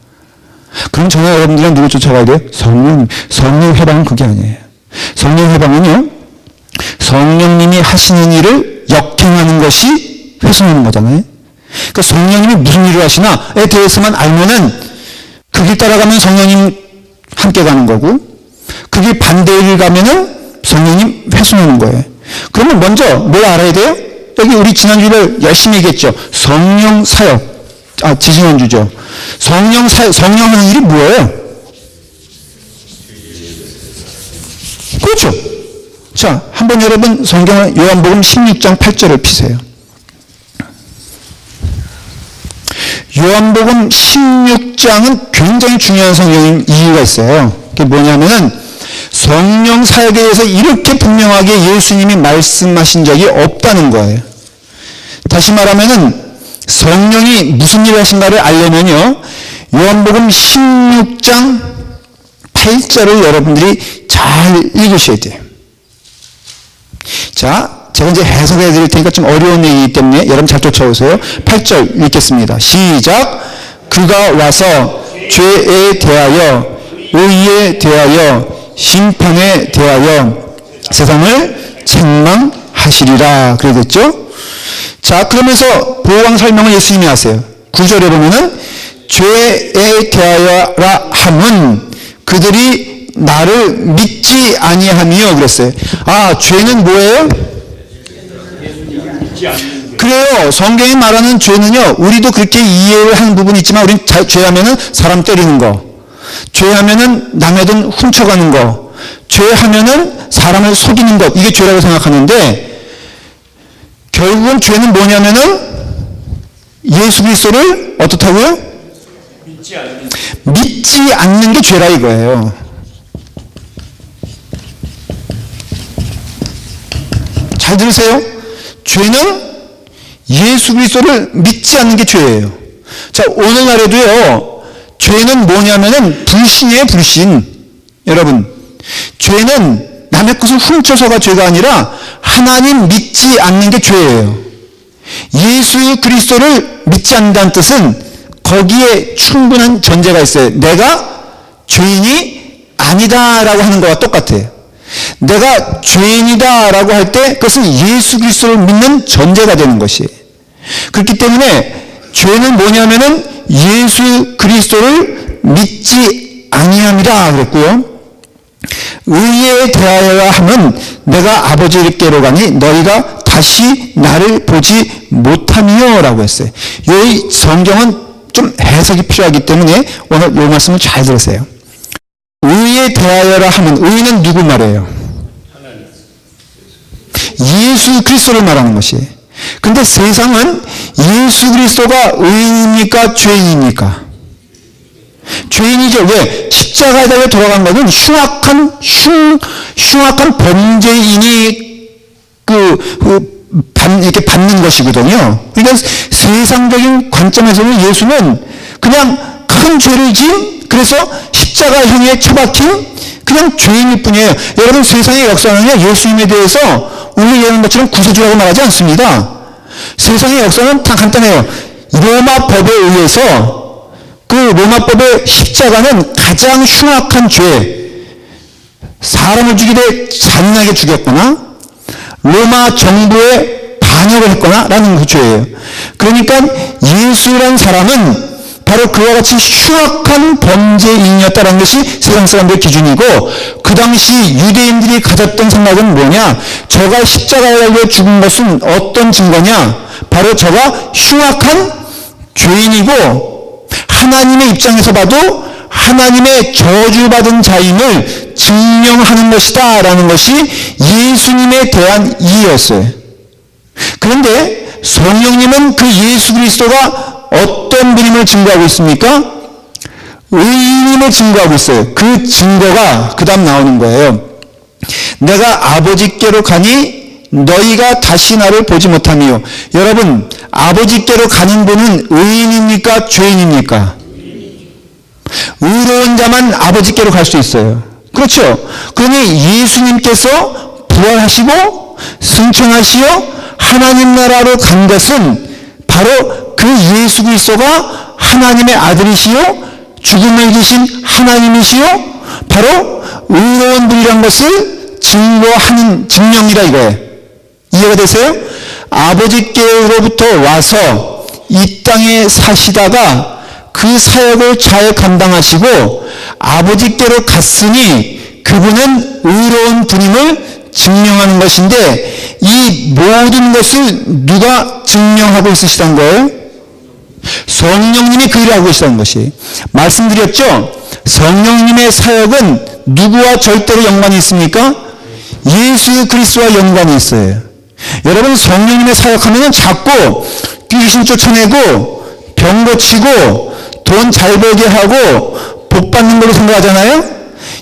그럼 저는 여러분들은 누구 쫓아가야 돼요? 성령 해방은 그게 아니에요. 성령 해방은요, 성령님이 하시는 일을 역행하는 것이 훼손하는 거잖아요. 그러니까 성령님이 무슨 일을 하시나에 대해서만 알면은 그 길 따라가면 성령님 함께 가는 거고, 그 길 반대를 가면은 성령님 훼손하는 거예요. 그러면 먼저 뭘 알아야 돼요? 여기 우리 지난주에 열심히 얘기했죠. 성령 사역. 지지난주죠. 성령 하는 일이 뭐예요? 그렇죠. 자, 한번 여러분 성경을 요한복음 16장 8절을 피세요. 요한복음 16장은 굉장히 중요한 성경인 이유가 있어요. 그게 뭐냐면은 성령 사역에 대해서 이렇게 분명하게 예수님이 말씀하신 적이 없다는 거예요. 다시 말하면은 성령이 무슨 일을 하신가를 알려면요, 요한복음 16장 8절을 여러분들이 잘 읽으셔야 돼요. 자, 제가 이제 해석해 드릴 테니까 좀 어려운 얘기이기 때문에 여러분 잘 쫓아오세요. 8절 읽겠습니다. 시작. 그가 와서 죄에 대하여, 의에 대하여, 심판에 대하여 세상을 책망하시리라. 그래 됐죠? 자, 그러면서 보호왕 설명을 예수님이 하세요. 9절에 보면은 죄에 대하여라 함은 그들이 나를 믿지 아니하며 그랬어요. 죄는 뭐예요? 그래요. 성경이 말하는 죄는요, 우리도 그렇게 이해를 하는 부분이 있지만 우린 죄하면은 사람 때리는 거, 죄하면은 남의 돈 훔쳐가는 거, 죄하면은 사람을 속이는 것, 이게 죄라고 생각하는데 결국은 죄는 뭐냐면은 예수 그리스도를 어떻다고요? 믿지 않는 게 죄라 이거예요. 잘 들으세요. 죄는 예수 그리스도를 믿지 않는 게 죄예요. 자, 오늘날에도요, 죄는 뭐냐면은 불신이에요, 불신. 여러분, 죄는 남의 것을 훔쳐서가 죄가 아니라 하나님 믿지 않는 게 죄예요. 예수 그리스도를 믿지 않는다는 뜻은 거기에 충분한 전제가 있어요. 내가 죄인이 아니다라고 하는 거와 똑같아요. 내가 죄인이다라고 할 때 그것은 예수 그리스도를 믿는 전제가 되는 것이에요. 그렇기 때문에 죄는 뭐냐면은 예수 그리스도를 믿지 아니함이라 그랬고요. 의에 대하여야 함은 내가 아버지께로 가니 너희가 다시 나를 보지 못하며 라고 했어요. 이 성경은 좀 해석이 필요하기 때문에 오늘 이 말씀을 잘 들으세요. 의에 대하여라 함은, 의는 누구 말이에요? 예수 그리스도를 말하는 것이에요. 근데 세상은 예수 그리스도가 의인입니까? 죄인입니까? 죄인이죠. 왜? 십자가에 돌아간 것은 흉악한 범죄인이 이렇게 받는 것이거든요. 그러니까 세상적인 관점에서는 예수는 그냥 큰 죄를 지은, 그래서 십자가형에 처박힌 그냥 죄인일 뿐이에요. 여러분, 세상의 역사는요, 예수님에 대해서 우리 얘기하는 것처럼 구세주라고 말하지 않습니다. 세상의 역사는 다 간단해요. 로마 법에 의해서 그 로마법의 십자가는 가장 흉악한 죄, 사람을 죽이되 잔인하게 죽였거나 로마 정부에 반역을 했거나 라는 그 죄예요. 그러니까 예수란 사람은 바로 그와 같이 흉악한 범죄인이었다는 것이 세상 사람들의 기준이고, 그 당시 유대인들이 가졌던 생각은 뭐냐? 저가 십자가에 달려 죽은 것은 어떤 증거냐? 바로 저가 흉악한 죄인이고 하나님의 입장에서 봐도 하나님의 저주받은 자임을 증명하는 것이다 라는 것이 예수님에 대한 이해였어요. 그런데 성령님은 그 예수 그리스도가 어떤 분임을 증거하고 있습니까? 의인임을 증거하고 있어요. 그 증거가 그 다음 나오는 거예요. 내가 아버지께로 가니 너희가 다시 나를 보지 못하며. 여러분, 아버지께로 가는 분은 의인입니까? 죄인입니까? 의로운 자만 아버지께로 갈 수 있어요. 그렇죠? 그러니 예수님께서 부활하시고 승천하시어 하나님 나라로 간 것은 바로 그 예수 그리스도가 하나님의 아들이시요 죽음을 이기신 하나님이시요 바로 의로운 분이란 것을 증거하는 증명이라 이거예요. 이해가 되세요? 아버지께로부터 와서 이 땅에 사시다가 그 사역을 잘 감당하시고 아버지께로 갔으니 그분은 의로운 분임을 증명하는 것인데 이 모든 것을 누가 증명하고 있으시다는 거예요? 성령님이 그 일을 하고 계시다는 것이. 말씀드렸죠? 성령님의 사역은 누구와 절대로 연관이 있습니까? 예수 그리스도와 연관이 있어요. 여러분 성령님의 사역하면 자꾸 귀신 쫓아내고 병 고치고 돈 잘 벌게 하고 복 받는 걸로 생각하잖아요.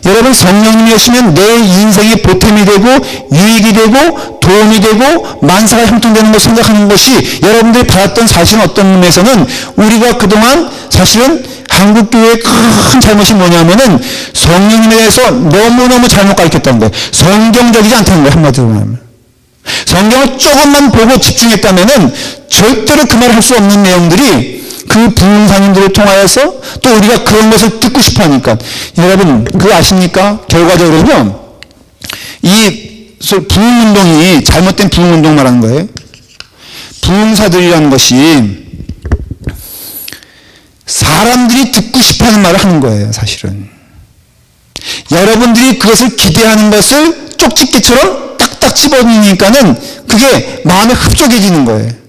여러분 성령님이 오시면 내 인생에 보탬이 되고 유익이 되고 도움이 되고 만사가 형통되는 걸 생각하는 것이 여러분들이 받았던 사실은 어떤 의미에서는 우리가 그동안 사실은 한국교회의 큰 잘못이 뭐냐면은 성령님에 대해서 너무너무 잘못 가르쳤다는 거예요. 성경적이지 않다는 거예요. 한마디로 말하면. 성경을 조금만 보고 집중했다면은 절대로 그 말을 할 수 없는 내용들이 그 부흥사님들을 통하여서 또 우리가 그런 것을 듣고 싶어 하니까. 여러분 그거 아십니까? 결과적으로는요. 이 부흥운동이 잘못된 부흥운동 말하는 거예요. 부흥사들이라는 것이 사람들이 듣고 싶어 하는 말을 하는 거예요. 사실은. 여러분들이 그것을 기대하는 것을 쪽집게처럼 딱딱 집어넣으니까는 그게 마음에 흡족해지는 거예요.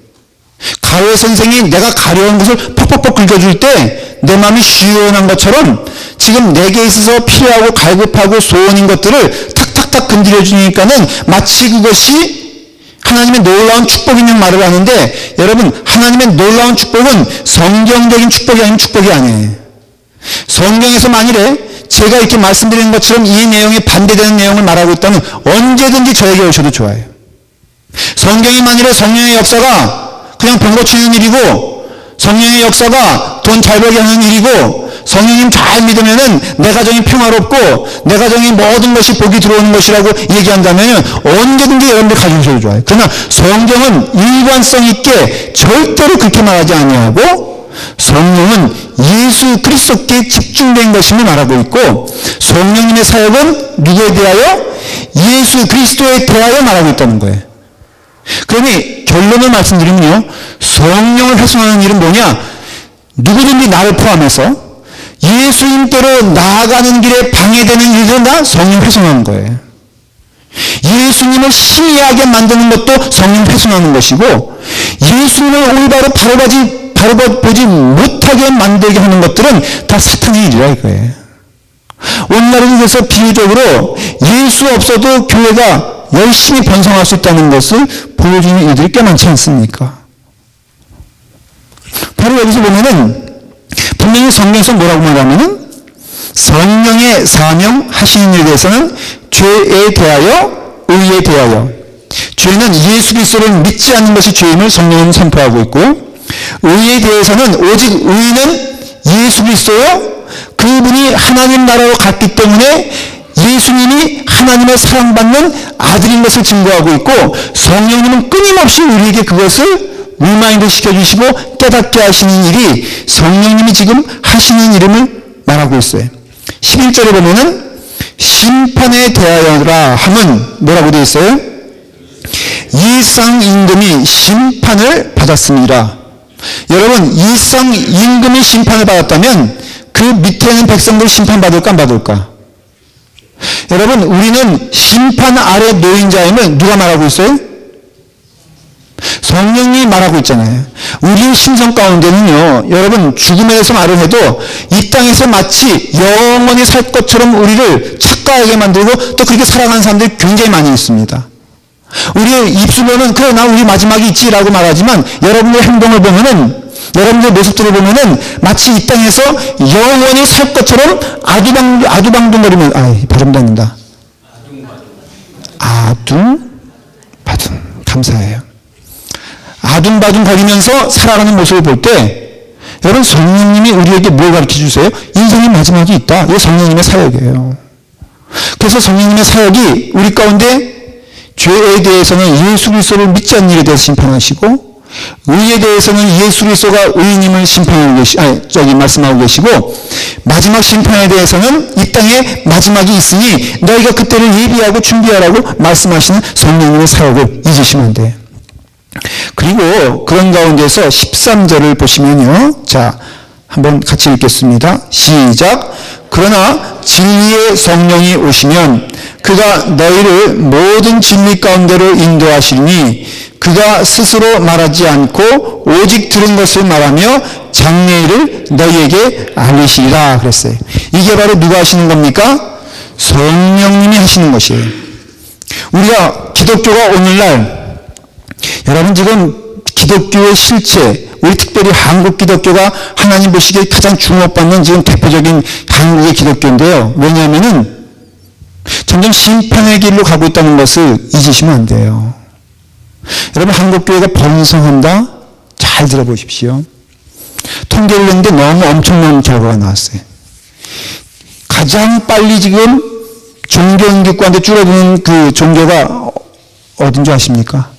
가요 선생이 내가 가려운 것을 퍽퍽퍽 긁어줄 때 내 마음이 시원한 것처럼 지금 내게 있어서 필요하고 갈급하고 소원인 것들을 탁탁탁 건드려 주니까는 마치 그것이 하나님의 놀라운 축복인 말을 하는데 여러분 하나님의 놀라운 축복은 성경적인 축복이 아닌 축복이 아니에요. 성경에서 만일에 제가 이렇게 말씀드리는 것처럼 이 내용에 반대되는 내용을 말하고 있다면 언제든지 저에게 오셔도 좋아요. 성경이 만일에 성령의 역사가 그냥 병 고치는 일이고 성령의 역사가 돈 잘 벌게 하는 일이고 성령님 잘 믿으면은 내 가정이 평화롭고 내 가정이 모든 것이 복이 들어오는 것이라고 얘기한다면 언제든지 여러분들 가져오셔도 좋아요. 그러나 성경은 일관성 있게 절대로 그렇게 말하지 아니하고 성령은 예수 그리스도께 집중된 것임을 말하고 있고 성령님의 사역은 누구에 대하여? 예수 그리스도에 대하여 말하고 있다는 거예요. 그러니 결론을 말씀드리면요. 성령을 훼손하는 일은 뭐냐? 누구든지 나를 포함해서 예수님께로 나아가는 길에 방해되는 일은 다 성령 훼손하는 거예요. 예수님을 희미하게 만드는 것도 성령 훼손하는 것이고 예수님을 올바로 바로 보지 못하게 만들게 하는 것들은 다 사탄의 일이라 이거예요. 오늘날은 그래서 비유적으로 예수 없어도 교회가 열심히 번성할 수 있다는 것을 보여주는 이들이 꽤 많지 않습니까? 바로 여기서 보면은 분명히 성경에서 뭐라고 말하면은 성령의 사명 하시는 일에 대해서는 죄에 대하여 의에 대하여 죄는 예수 그리스도를 믿지 않는 것이 죄임을 성령은 선포하고 있고 의에 대해서는 오직 의는 예수 그리스도요 그분이 하나님 나라로 갔기 때문에 예수님이 하나님의 사랑받는 아들인 것을 증거하고 있고 성령님은 끊임없이 우리에게 그것을 리마인드 시켜주시고 깨닫게 하시는 일이 성령님이 지금 하시는 일임을 말하고 있어요. 11절에 보면은 심판에 대하여라 함은 뭐라고 되어 있어요? 이상임금이 심판을 받았습니다. 여러분 이상임금이 심판을 받았다면 그 밑에 있는 백성들 심판받을까 안 받을까? 여러분 우리는 심판 아래 놓인 자임을 누가 말하고 있어요? 성령이 말하고 있잖아요. 우리 심성 가운데는요 여러분 죽음에 대해서 말을 해도 이 땅에서 마치 영원히 살 것처럼 우리를 착각하게 만들고 또 그렇게 살아가는 사람들이 굉장히 많이 있습니다. 우리 입술로는 그래 나 우리 마지막이 있지라고 말하지만 여러분의 행동을 보면은 여러분들 모습들을 보면은 마치 이 땅에서 영원히 살 것처럼 아두방둥거리면 발음도 안 된다. 아둥바둥 감사해요. 아둥바둥 거리면서 살아가는 모습을 볼 때 여러분, 성령님이 우리에게 뭘 가르쳐 주세요? 인생의 마지막이 있다. 이게 성령님의 사역이에요. 그래서 성령님의 사역이 우리 가운데 죄에 대해서는 예수 그리스도를 믿지 않는 일에 대해서 심판하시고, 의에 대해서는 예수 그리스도가 의인임을 말씀하고 계시고, 마지막 심판에 대해서는 이 땅에 마지막이 있으니 너희가 그때를 예비하고 준비하라고 말씀하시는 성령님의 사역을 잊으시면 안 돼요. 그리고 그런 가운데서 13절을 보시면요. 자, 한번 같이 읽겠습니다. 시작. 그러나 진리의 성령이 오시면 그가 너희를 모든 진리 가운데로 인도하시니 그가 스스로 말하지 않고 오직 들은 것을 말하며 장래일을 너희에게 알리시리라 그랬어요. 이게 바로 누가 하시는 겁니까? 성령님이 하시는 것이에요. 우리가 기독교가 오늘날, 여러분 지금 기독교의 실체, 우리 특별히 한국 기독교가 하나님 보시기에 가장 주목받는 지금 대표적인 한국의 기독교인데요. 왜냐하면은 점점 심판의 길로 가고 있다는 것을 잊으시면 안 돼요. 여러분, 한국교회가 번성한다? 잘 들어보십시오. 통계를 냈는데 너무 엄청난 결과가 나왔어요. 가장 빨리 지금 종교 인구 가운데 줄어드는 그 종교가 어딘 줄 아십니까?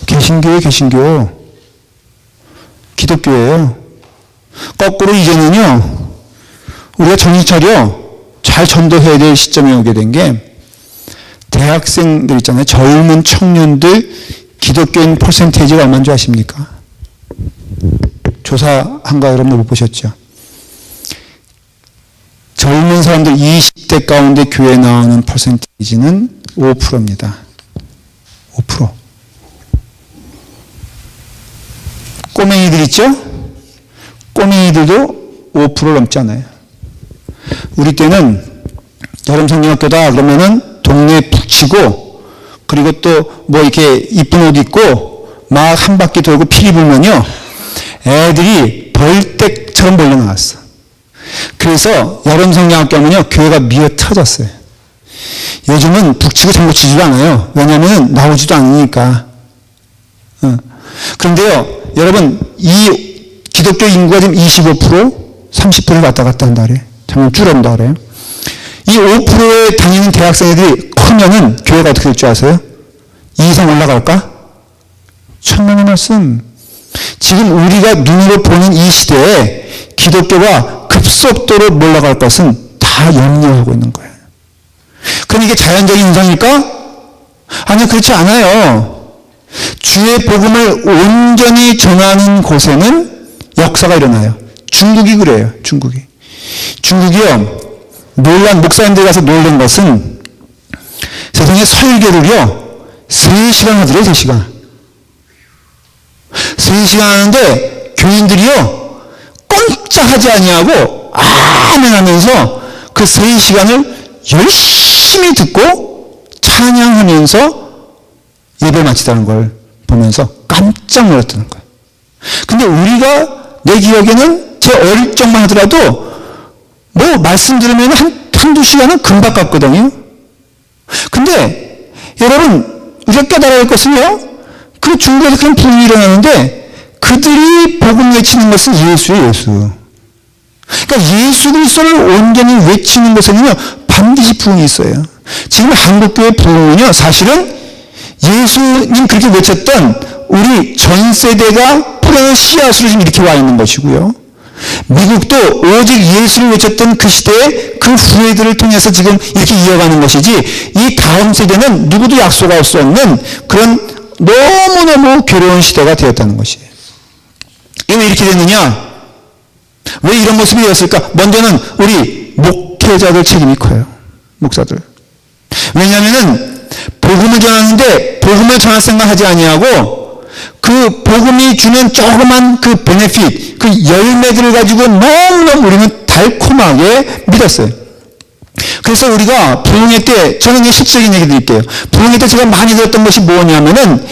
개신교예요, 개신교. 기독교예요. 거꾸로 이제는요, 우리가 정신 차려 잘 전도해야 될 시점에 오게 된 게, 대학생들 있잖아요. 젊은 청년들 기독교인 퍼센테이지가 얼마인 줄 아십니까? 조사한 거 여러분들 못 보셨죠? 젊은 사람들 20대 가운데 교회에 나오는 퍼센테이지는 5%입니다. 5%. 꼬맹이들 있죠? 꼬맹이들도 5% 넘잖아요. 우리 때는 여름 성경학교다 그러면은 동네에 북치고, 그리고 또 뭐 이렇게 이쁜 옷 입고 막 한 바퀴 돌고 피리 불면요, 애들이 벌떼처럼 몰려 나왔어. 그래서 여름 성경학교 하면요, 교회가 미어 터졌어요. 요즘은 북치고 장구치지도 않아요. 왜냐하면 나오지도 않으니까. 그런데요, 여러분, 이 기독교 인구가 지금 25%, 30%를 왔다 갔다 한다 그래요. 점점 줄어든다 그래요. 이 5%에 다니는 대학생들이 크면은 교회가 어떻게 될 줄 아세요? 2 이상 올라갈까? 천만의 말씀. 지금 우리가 눈으로 보는 이 시대에 기독교가 급속도로 몰라갈 것은 다 염려하고 있는 거예요. 그럼 이게 자연적인 현상일까? 아니요, 그렇지 않아요. 주의 복음을 온전히 전하는 곳에는 역사가 일어나요. 중국이 그래요. 중국이요, 놀란, 목사님들 가서 놀란 것은 세상에 설교를요 3시간 하더래요. 3시간. 3시간 하는데 교인들이요 꼼짝하지 아니하고 아멘 하면서 그 3시간을 열심히 듣고 찬양하면서 예배 마치다는 걸 보면서 깜짝 놀랐다는 거예요. 근데 우리가, 내 기억에는 제 어릴 적만 하더라도 뭐 말씀 들으면 한두 시간은 금방 갔거든요. 근데 여러분, 우리가 깨달아야 할 것은요, 그 중국에서 그런 부흥이 일어나는데 그들이 복음 외치는 것은 예수예요, 예수. 그러니까 예수 그리스도를 온전히 외치는 것에는요 반드시 부흥이 있어요. 지금 한국교회 부흥은요 사실은 예수님 그렇게 외쳤던 우리 전 세대가 뿌려놓은 씨앗으로 지금 이렇게 와 있는 것이고요. 미국도 오직 예수를 외쳤던 그 시대에 그 후예들을 통해서 지금 이렇게 이어가는 것이지, 이 다음 세대는 누구도 약속할 수 없는 그런 너무너무 괴로운 시대가 되었다는 것이에요. 이게 왜 이렇게 됐느냐? 왜 이런 모습이 되었을까? 먼저는 우리 목회자들 책임이 커요. 목사들. 왜냐하면은 복음을 전하는데 복음을 전할 생각 하지 아니하고 그 복음이 주는 조그만 그 베네핏, 그 열매들을 가지고 너무너무 우리는 달콤하게 믿었어요. 그래서 우리가 부흥회 때, 저는 이게 실질적인 얘기 드릴게요. 부흥회 때 제가 많이 들었던 것이 뭐냐면은,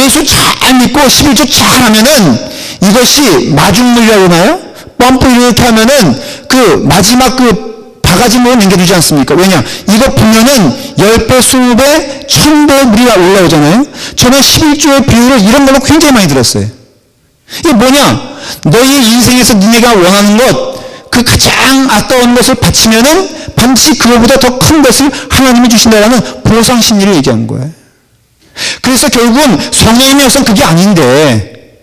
예수 잘 믿고 11조 잘 하면은 이것이 마중물이라고 하나요? 펌프 이렇게 하면은 그 마지막 그 바가지 물을 남겨두지 않습니까? 왜냐? 이거 보면은 10배, 20배, 1000배 물이 올라오잖아요? 저는 11조의 비율을 이런 걸로 굉장히 많이 들었어요. 이게 뭐냐? 너희 인생에서 니네가 원하는 것, 그 가장 아까운 것을 바치면은 반드시 그거보다 더 큰 것을 하나님이 주신다라는 보상 심리를 얘기한 거예요. 그래서 결국은 성령님의 역사는 그게 아닌데,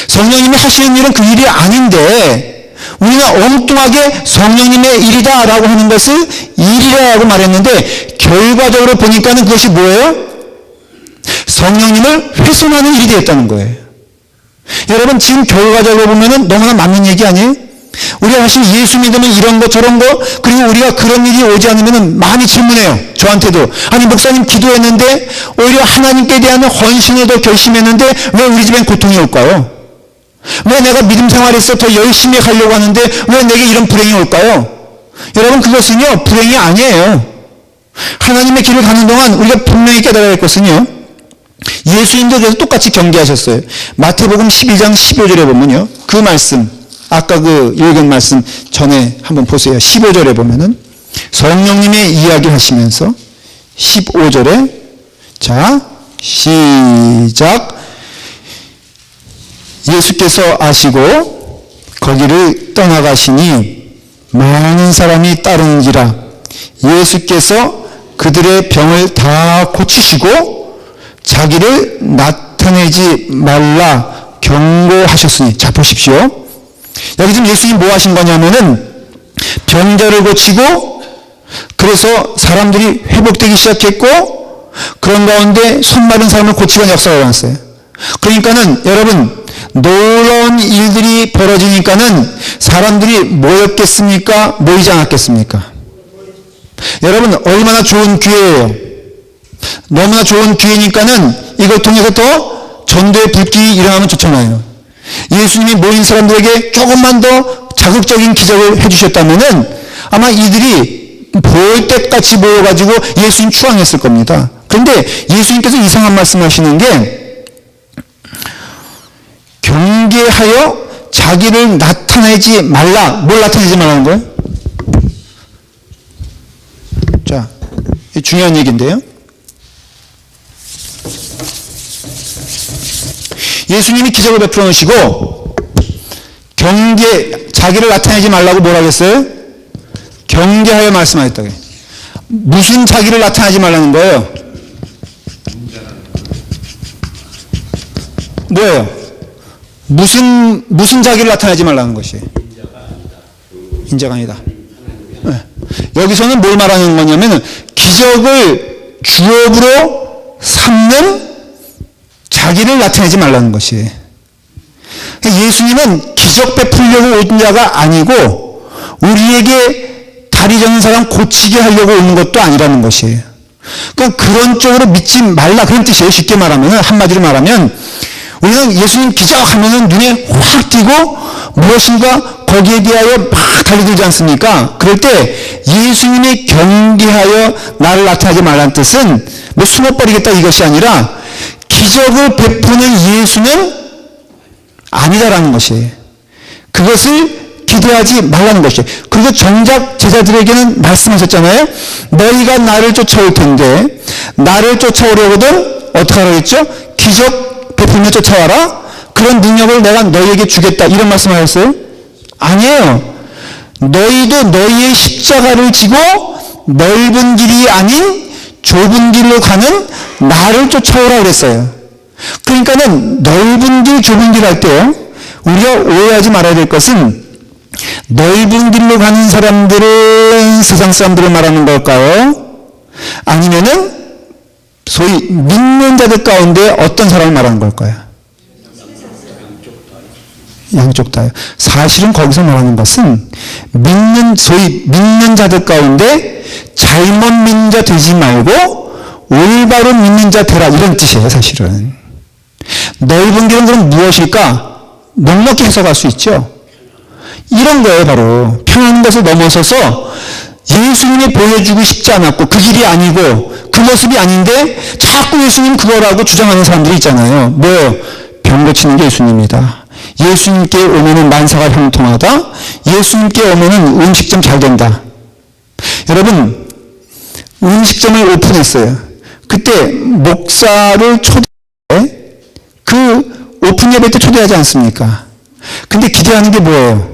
성령님이 하시는 일은 그 일이 아닌데, 우리가 엉뚱하게 성령님의 일이다라고 하는 것을 일이라고 말했는데, 결과적으로 보니까는 그것이 뭐예요? 성령님을 훼손하는 일이 되었다는 거예요. 여러분, 지금 결과적으로 보면은 너무나 맞는 얘기 아니에요? 우리가 사실 예수 믿으면 이런 거 저런 거, 그리고 우리가 그런 일이 오지 않으면 많이 질문해요. 저한테도. 아니, 목사님 기도했는데 오히려 하나님께 대한 헌신을 더 결심했는데 왜 우리 집엔 고통이 올까요? 왜 내가 믿음 생활에서 더 열심히 하려고 하는데 왜 내게 이런 불행이 올까요? 여러분, 그것은요, 불행이 아니에요. 하나님의 길을 가는 동안 우리가 분명히 깨달아야 할 것은요, 예수님도 그래서 똑같이 경계하셨어요. 마태복음 12장 15절에 보면요, 그 말씀, 아까 그 읽은 말씀 전에 한번 보세요. 15절에 보면은 성령님의 이야기 하시면서 15절에, 자, 시작. 예수께서 아시고 거기를 떠나가시니 많은 사람이 따르는지라 예수께서 그들의 병을 다 고치시고 자기를 나타내지 말라 경고하셨으니. 자, 보십시오. 여기 지금 예수님 뭐 하신 거냐면은 병자를 고치고, 그래서 사람들이 회복되기 시작했고, 그런 가운데 손 마른 사람을 고치는 역사가 일어났어요. 그러니까는 여러분, 놀라운 일들이 벌어지니까는 사람들이 모였겠습니까? 모이지 않았겠습니까? 여러분, 얼마나 좋은 기회예요. 너무나 좋은 기회니까는 이걸 통해서 더 전도의 불길이 일어나면 좋잖아요. 예수님이 모인 사람들에게 조금만 더 자극적인 기적을 해주셨다면은 아마 이들이 볼 때같이 모여가지고 예수님 추앙했을 겁니다. 그런데 예수님께서 이상한 말씀하시는 게, 경계하여 자기를 나타내지 말라. 뭘 나타내지 말라는 거예요? 자, 중요한 얘기인데요. 예수님이 기적을 베풀어 놓으시고 자기를 나타내지 말라고 뭐라 그랬어요? 경계하여 말씀하셨다고. 무슨 자기를 나타내지 말라는 거예요? 뭐예요? 무슨 자기를 나타내지 말라는 것이? 인자가 아니다. 네. 여기서는 뭘 말하는 거냐면 기적을 주업으로 삼는 자기를 나타내지 말라는 것이. 예수님은 기적 베풀려고 온 자가 아니고 우리에게 다리 저는 사람 고치게 하려고 오는 것도 아니라는 것이에요. 그러니까 그런 쪽으로 믿지 말라, 그런 뜻이에요. 쉽게 말하면, 한마디로 말하면 우리는 예수님 기적하면은 눈에 확 띄고 무엇인가 거기에 대하여 막 달려들지 않습니까? 그럴 때 예수님이 경계하여 나를 나타내지 말라는 뜻은 뭐 숨어버리겠다 이것이 아니라 기적을 베푸는 예수는 아니다라는 것이에요. 그것을 기대하지 말라는 것이에요. 그리고 정작 제자들에게는 말씀하셨잖아요. 너희가 나를 쫓아올 텐데 나를 쫓아오려거든 어떻게 하라고 했죠? 기적 베풀며 쫓아와라. 그런 능력을 내가 너희에게 주겠다. 이런 말씀을 하셨어요? 아니에요. 너희도 너희의 십자가를 지고 넓은 길이 아닌 좁은 길로 가는 나를 쫓아오라 그랬어요. 그러니까는 넓은 길, 좁은 길 할 때요, 우리가 오해하지 말아야 될 것은 넓은 길로 가는 사람들은 세상 사람들을 말하는 걸까요? 아니면은 소위 믿는 자들 가운데 어떤 사람을 말하는 걸까요? 양쪽 다요. 사실은 거기서 말하는 것은 소위 믿는 자들 가운데 잘못 믿는 자 되지 말고 올바로 믿는 자 되라, 이런 뜻이에요. 사실은 넓은 길은 그럼 무엇일까? 넉넉히 해석할 수 있죠. 이런 거예요. 바로 평안한 것을 넘어서서 예수님이 보여주고 싶지 않았고 그 길이 아니고 그 모습이 아닌데 자꾸 예수님 그거라고 주장하는 사람들이 있잖아요. 뭐예요? 병 고치는 게 예수님이다. 예수님께 오면은 만사가 형통하다. 예수님께 오면은 음식점 잘 된다. 여러분, 음식점을 오픈했어요. 그때 목사를 초대해 그 오픈 예배 때 초대하지 않습니까? 근데 기대하는 게 뭐예요?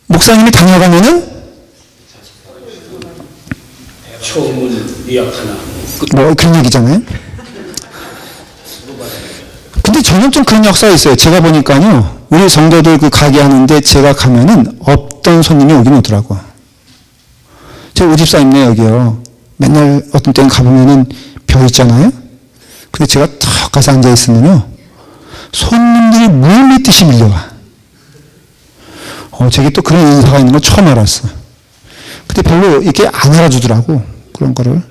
목사님이 다녀가면은 처음은 예약 하나. 뭐 그런 얘기잖아요. 근데 저는 좀 그런 역사가 있어요. 제가 보니까요, 우리 성도들 그 가게 하는데 제가 가면은 없던 손님이 오긴 오더라고. 제가 우리 집사님네 여기요. 맨날 어떤 때는 가보면은 벼 있잖아요. 근데 제가 탁 가서 앉아 있으면요, 손님들이 물밀듯이 밀려와. 저게 또 그런 인사가 있는 걸 처음 알았어. 근데 별로 이렇게 안 알아주더라고, 그런 거를.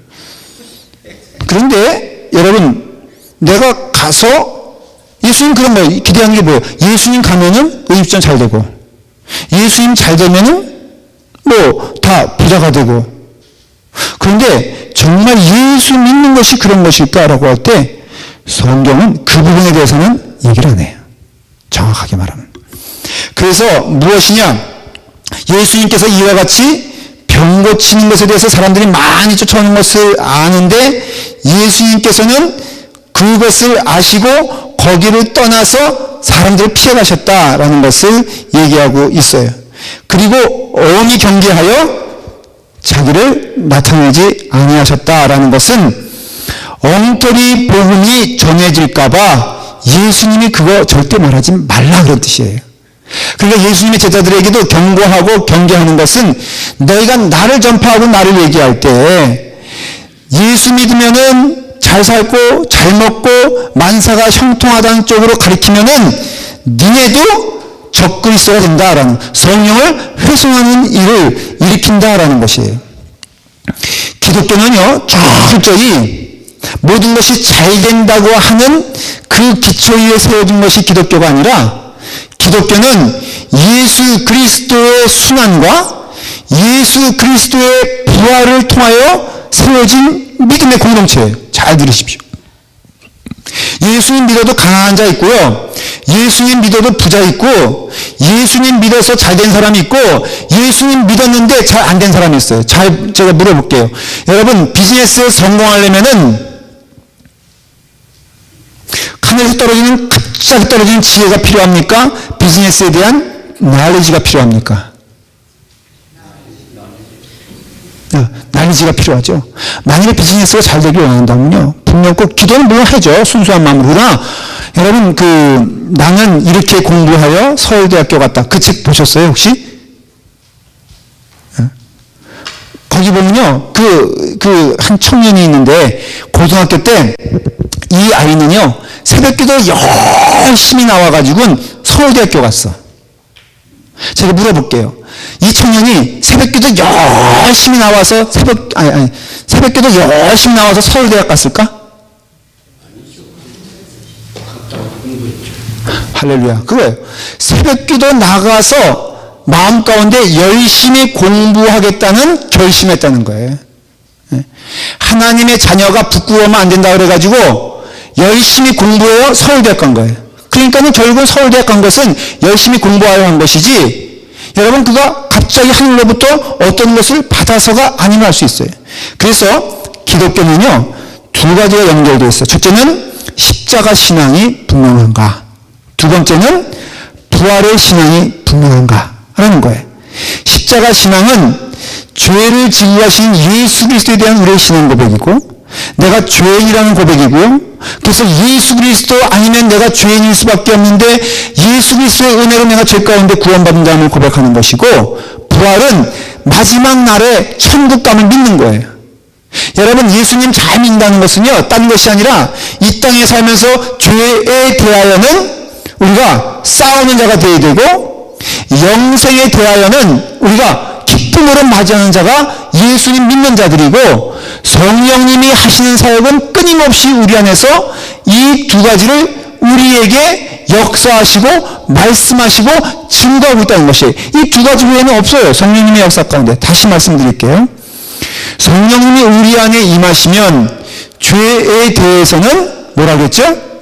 그런데 여러분, 내가 가서 예수님 그런 거예요. 기대하는 게 뭐예요? 예수님 가면은 의입전 잘 되고, 예수님 잘 되면은 뭐 다 부자가 되고. 그런데 정말 예수 믿는 것이 그런 것일까라고 할 때 성경은 그 부분에 대해서는 얘기를 안 해요. 정확하게 말하면. 그래서 무엇이냐? 예수님께서 이와 같이 병 고치는 것에 대해서 사람들이 많이 쫓아오는 것을 아는데 예수님께서는 그것을 아시고 거기를 떠나서 사람들을 피해 가셨다라는 것을 얘기하고 있어요. 그리고 엄히 경계하여 자기를 나타내지 아니하셨다라는 것은 엉터리 복음이 전해질까봐 예수님이 그거 절대 말하지 말라 그런 뜻이에요. 그러니까 예수님의 제자들에게도 경고하고 경계하는 것은 너희가 나를 전파하고 나를 얘기할 때 예수 믿으면은 잘 살고 잘 먹고 만사가 형통하다는 쪽으로 가리키면은 니네도 적그리스도가 된다라는, 성령을 훼손하는 일을 일으킨다라는 것이에요. 기독교는요, 철저히 모든 것이 잘 된다고 하는 그 기초 위에 세워진 것이 기독교가 아니라, 기독교는 예수 그리스도의 순환과 예수 그리스도의 부활을 통하여 세워진 믿음의 공동체예요. 잘 들으십시오. 예수님 믿어도 가난한 자 있고요, 예수님 믿어도 부자 있고, 예수님 믿어서 잘 된 사람이 있고, 예수님 믿었는데 잘 안 된 사람이 있어요. 제가 물어볼게요. 여러분, 비즈니스에 성공하려면은 하늘에서 갑자기 떨어지는 지혜가 필요합니까? 비즈니스에 대한 날리지가 필요합니까? 날리지가 필요하죠. 만약에 비즈니스가 잘 되길 원한다면요, 분명 꼭 기도는 물론 하죠. 순수한 마음으로. 그러나 여러분, 나는 이렇게 공부하여 서울대학교 갔다, 그 책 보셨어요 혹시? 거기 보면요, 한 청년이 있는데 고등학교 때 이 아이는요 새벽기도 열심히 나와가지고 서울대학교 갔어. 제가 물어볼게요. 이 청년이 새벽기도 열심히 나와서 새벽기도 열심히 나와서 서울대학 갔을까? 할렐루야. 그거예요. 새벽기도 나가서 마음 가운데 열심히 공부하겠다는 결심했다는 거예요. 하나님의 자녀가 부끄러우면 안 된다 그래가지고 열심히 공부해요. 서울대학 간 거예요. 그러니까는 결국은 서울대학 간 것은 열심히 공부하여 한 것이지, 여러분, 그가 갑자기 하늘로부터 어떤 것을 받아서가 아니면 할 수 있어요. 그래서 기독교는요, 두 가지가 연결되어 있어요. 첫째는 십자가 신앙이 분명한가, 두 번째는 부활의 신앙이 분명한가 하는 거예요. 십자가 신앙은 죄를 지고 가신 예수 그리스도에 대한 우리의 신앙 고백이고, 내가 죄인이라는 고백이고요. 그래서 예수 그리스도 아니면 내가 죄인일 수밖에 없는데 예수 그리스도의 은혜로 내가 죄 가운데 구원받은 자임을 고백하는 것이고, 부활은 마지막 날에 천국감을 믿는 거예요. 여러분, 예수님 잘 믿는다는 것은요, 딴 것이 아니라 이 땅에 살면서 죄에 대하여는 우리가 싸우는 자가 되어야 되고, 영생에 대하여는 우리가 기쁨으로 맞이하는 자가 예수님 믿는 자들이고, 성령님이 하시는 사역은 끊임없이 우리 안에서 이 두 가지를 우리에게 역사하시고 말씀하시고 증거하고 있다는 것이, 이 두 가지 외에는 없어요. 성령님의 역사 가운데. 다시 말씀드릴게요. 성령님이 우리 안에 임하시면 죄에 대해서는 뭐라겠죠?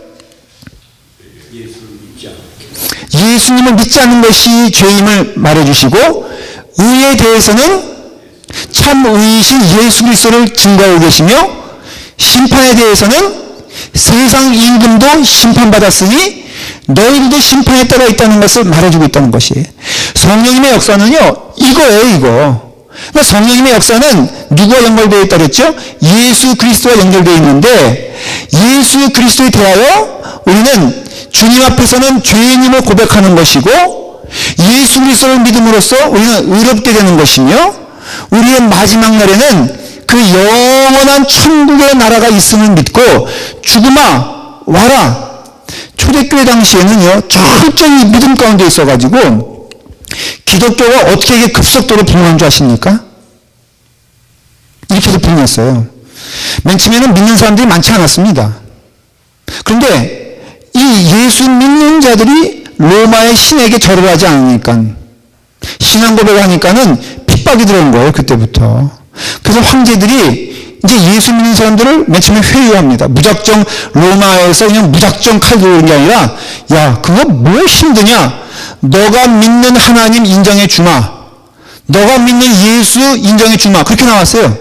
예수님을 믿지 않는 것이 죄임을 말해주시고, 의에 대해서는 참 의이신 예수 그리스도를 증거하고 계시며, 심판에 대해서는 세상 임금도 심판받았으니 너희들도 심판의 때가 있다는 것을 말해주고 있다는 것이에요. 성령님의 역사는요, 이거예요, 이거. 그러니까 성령님의 역사는 누구와 연결되어 있다 그랬죠? 예수 그리스도와 연결되어 있는데, 예수 그리스도에 대하여 우리는 주님 앞에서는 죄인임을 고백하는 것이고, 예수 그리스도를 믿음으로써 우리는 의롭게 되는 것이며, 우리의 마지막 날에는 그 영원한 천국의 나라가 있음을 믿고, 죽음아 와라. 초대교회 당시에는요, 철저히 믿음 가운데 있어가지고 기독교가 어떻게 이게 급속도로 붕괴한 줄 아십니까? 이렇게도 붕괴했어요. 맨 처음에는 믿는 사람들이 많지 않았습니다. 그런데 이 예수 믿는 자들이 로마의 신에게 절을 하지 않으니까, 신앙 고백을 하니까는 핍박이 들어온 거예요, 그때부터. 그래서 황제들이 이제 예수 믿는 사람들을 맨 처음에 회유합니다. 무작정 로마에서 그냥 무작정 칼 들어오는 게 아니라, 야, 그거 뭐 힘드냐? 너가 믿는 하나님 인정해 주마. 너가 믿는 예수 인정해 주마. 그렇게 나왔어요.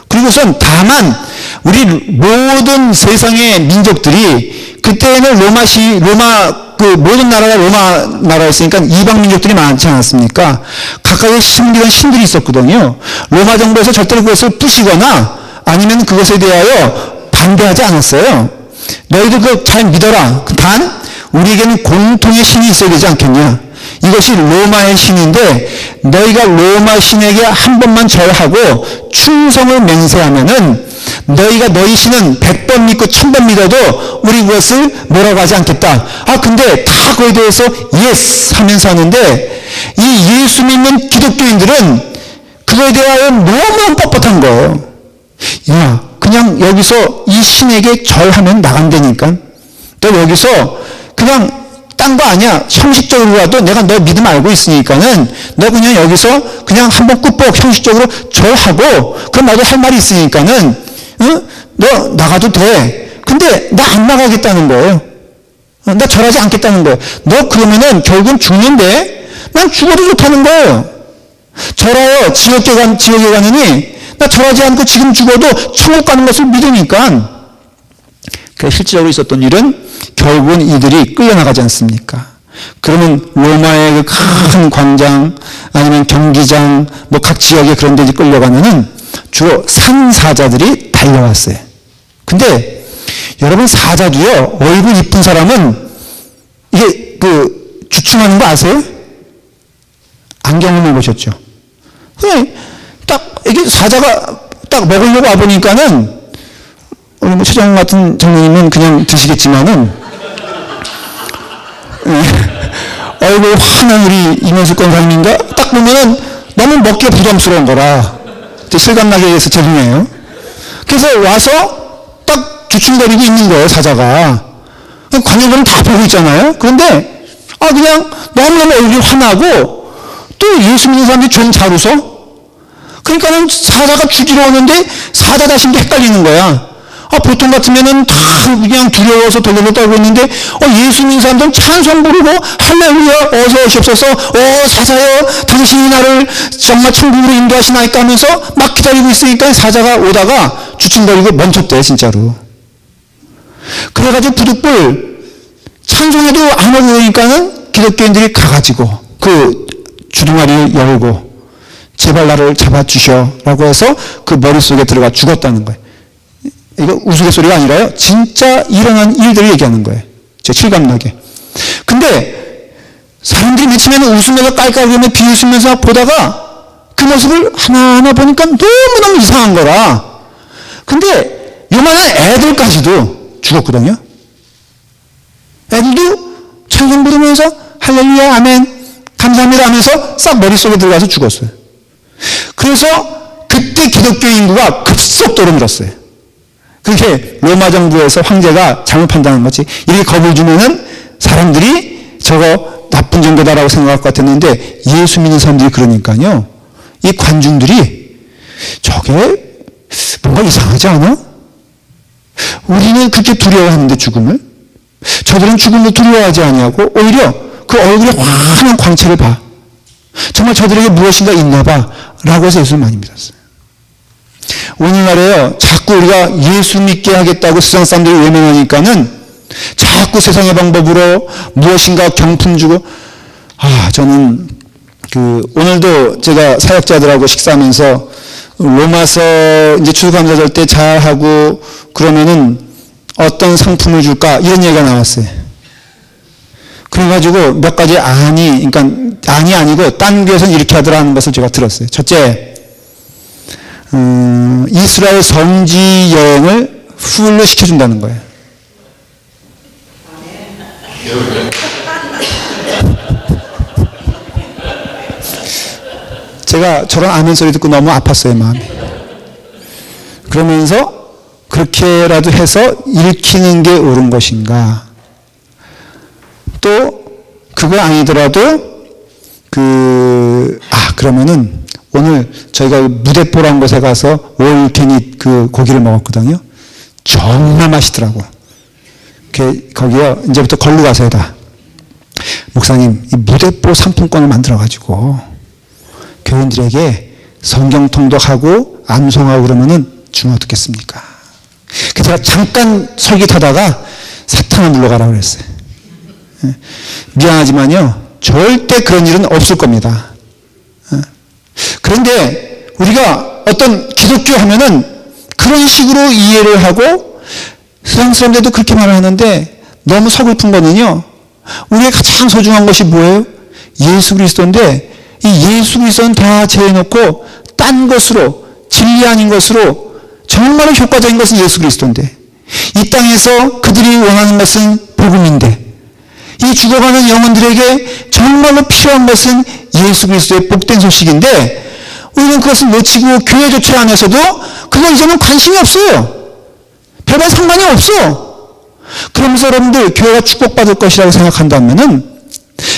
그리고선 다만 우리 모든 세상의 민족들이, 그때는 모든 나라가 로마 나라였으니까 이방 민족들이 많지 않았습니까? 각각의 숨기던 신들이 있었거든요. 로마 정부에서 절대로 그것을 부시거나 아니면 그것에 대하여 반대하지 않았어요. 너희들 그거 잘 믿어라. 단 우리에게는 공통의 신이 있어야 되지 않겠냐. 이것이 로마의 신인데, 너희가 로마 신에게 한 번만 절하고 충성을 맹세하면은 너희가 너희 신은 100번 믿고 1000번 믿어도 우리 그것을 뭐라고 하지 않겠다. 아, 근데 다 그에 대해서 예스 하면서 하는데, 이 예수 믿는 기독교인들은 그거에 대하여 너무 뻣뻣한 거예요. 야, 그냥 여기서 이 신에게 절하면 나간다니까. 너 여기서 그냥 딴 거 아니야. 형식적으로라도 내가 너 믿음 알고 있으니까는 너 그냥 여기서 그냥 한번 꾹뻑 형식적으로 절하고, 그럼 나도 할 말이 있으니까는 너 나가도 돼. 근데 나 안 나가겠다는 거예요. 나 절하지 않겠다는 거예요. 너 그러면은 결국은 죽는데, 난 죽어도 좋다는 거예요. 절하여 지옥에 가느니 나 절하지 않고 지금 죽어도 천국 가는 것을 믿으니까. 그래서 실질적으로 있었던 일은 결국은 이들이 끌려나가지 않습니까? 그러면 로마의 그 큰 광장 아니면 경기장 뭐 각 지역에 그런 데 끌려가면은 주로 산사자들이 달려왔어요. 근데 여러분, 사자도요, 얼굴 이쁜 사람은 이게 주춤하는 거 아세요? 안경을 보셨죠? 딱 이게 사자가 딱 먹으려고 와보니까는, 우리 뭐 최정훈 같은 장로님은 그냥 드시겠지만은, 얼굴 환한 우리 이면수 권사님인가 딱 보면은 너무 먹기가 부담스러운 거라 실감나게 해서 죄송해요. 그래서 와서 딱 주춤거리고 있는 거예요, 사자가. 관객들은 다 보고 있잖아요. 그런데 그냥 너무너무 얼굴이 환하고, 또 예수 믿는 사람들이 좀 잘 웃어. 그러니까는 사자가 주지러 오는데 사자 자신도 헷갈리는 거야. 보통 같으면은 다 그냥 두려워서 돌돌돌 떨고 있는데, 예수 믿는 사람들은 찬송 부르고 할렐루야 어서 오시옵소서, 사자여 당신이 나를 정말 천국으로 인도하시나이까 하면서 막 기다리고 있으니까 사자가 오다가 주춤거리고 멈췄대, 진짜로. 그래가지고 부득불 찬송해도 안 오고 그러니까는 기독교인들이 가가지고 그 주둥아리를 열고 제발 나를 잡아주셔 라고 해서 그 머릿속에 들어가 죽었다는 거예요. 이거 우스갯소리가 아니라요, 진짜 일어난 일들을 얘기하는 거예요. 제 실감나게. 근데 사람들이 맨 처음에는 웃으면서 깔깔거리며 비웃으면서 보다가 그 모습을 하나하나 보니까 너무너무 이상한 거라. 근데 요만한 애들까지도 죽었거든요. 애들도 찬송 부르면서 할렐루야 아멘 감사합니다 하면서 싹 머릿속에 들어가서 죽었어요. 그래서 그때 기독교 인구가 급속도로 늘었어요. 그게 로마 정부에서 황제가 잘못 판단한 거지. 이렇게 겁을 주면은 사람들이 저거 나쁜 정도다라고 생각할 것 같았는데, 예수 믿는 사람들이 그러니까요, 이 관중들이 저게 뭔가 이상하지 않아? 우리는 그렇게 두려워하는데 죽음을, 저들은 죽음을 두려워하지 아니하고 오히려 그 얼굴에 환한 광채를 봐. 정말 저들에게 무엇인가 있나 봐 라고 해서 예수를 많이 믿었어요. 오늘날에요, 자꾸 우리가 예수 믿게 하겠다고 세상 사람들이 외면하니까는 자꾸 세상의 방법으로 무엇인가 경품 주고, 저는 오늘도 제가 사역자들하고 식사하면서 로마서 이제 추수감사절 때 잘하고 그러면은 어떤 상품을 줄까 이런 얘기가 나왔어요. 그래가지고 몇 가지 그러니까 안이 아니고 딴 교회에서는 이렇게 하더라는 것을 제가 들었어요. 첫째, 이스라엘 성지 여행을 풀로 시켜준다는 거예요. 제가 저런 아멘 소리 듣고 너무 아팠어요, 마음이. 그러면서 그렇게라도 해서 읽히는 게 옳은 것인가? 또 그거 아니더라도 그러면은 오늘 저희가 무대뽀란 곳에 가서 올케닛 그 고기를 먹었거든요. 정말 맛있더라고. 거기요, 이제부터 걸로 가서야 다. 목사님, 이 무대뽀 상품권을 만들어가지고 교인들에게 성경 통독하고 암송하고 그러면은 주면 어떻겠습니까? 그래서 제가 잠깐 설교하다가 사탄을 물러가라고 그랬어요. 미안하지만요, 절대 그런 일은 없을 겁니다. 그런데 우리가 어떤 기독교 하면은 그런 식으로 이해를 하고 세상 사람들도 그렇게 말을 하는데 너무 서글픈 거는요, 우리의 가장 소중한 것이 뭐예요? 예수 그리스도인데 이 예수 그리스도는 다 제해놓고 딴 것으로, 진리 아닌 것으로 정말로 효과적인 것은 예수 그리스도인데, 이 땅에서 그들이 원하는 것은 복음인데, 이 죽어가는 영혼들에게 정말로 필요한 것은 예수 그리스도의 복된 소식인데, 우리는 그것을 놓치고 교회 조차 안에서도 그거 이제는 관심이 없어요. 별반 상관이 없어. 그러면서 여러분들 교회가 축복받을 것이라고 생각한다면은,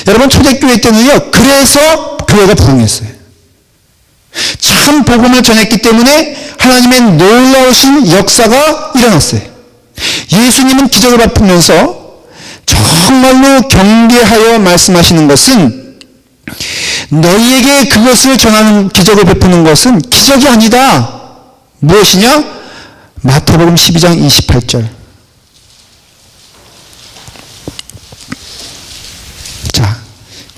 여러분 초대교회 때는요, 그래서 교회가 부흥했어요. 참 복음을 전했기 때문에 하나님의 놀라우신 역사가 일어났어요. 예수님은 기적을 베푸면서 정말로 경계하여 말씀하시는 것은, 너희에게 그것을 전하는, 기적을 베푸는 것은 기적이 아니다. 무엇이냐? 마태복음 12장 28절. 자,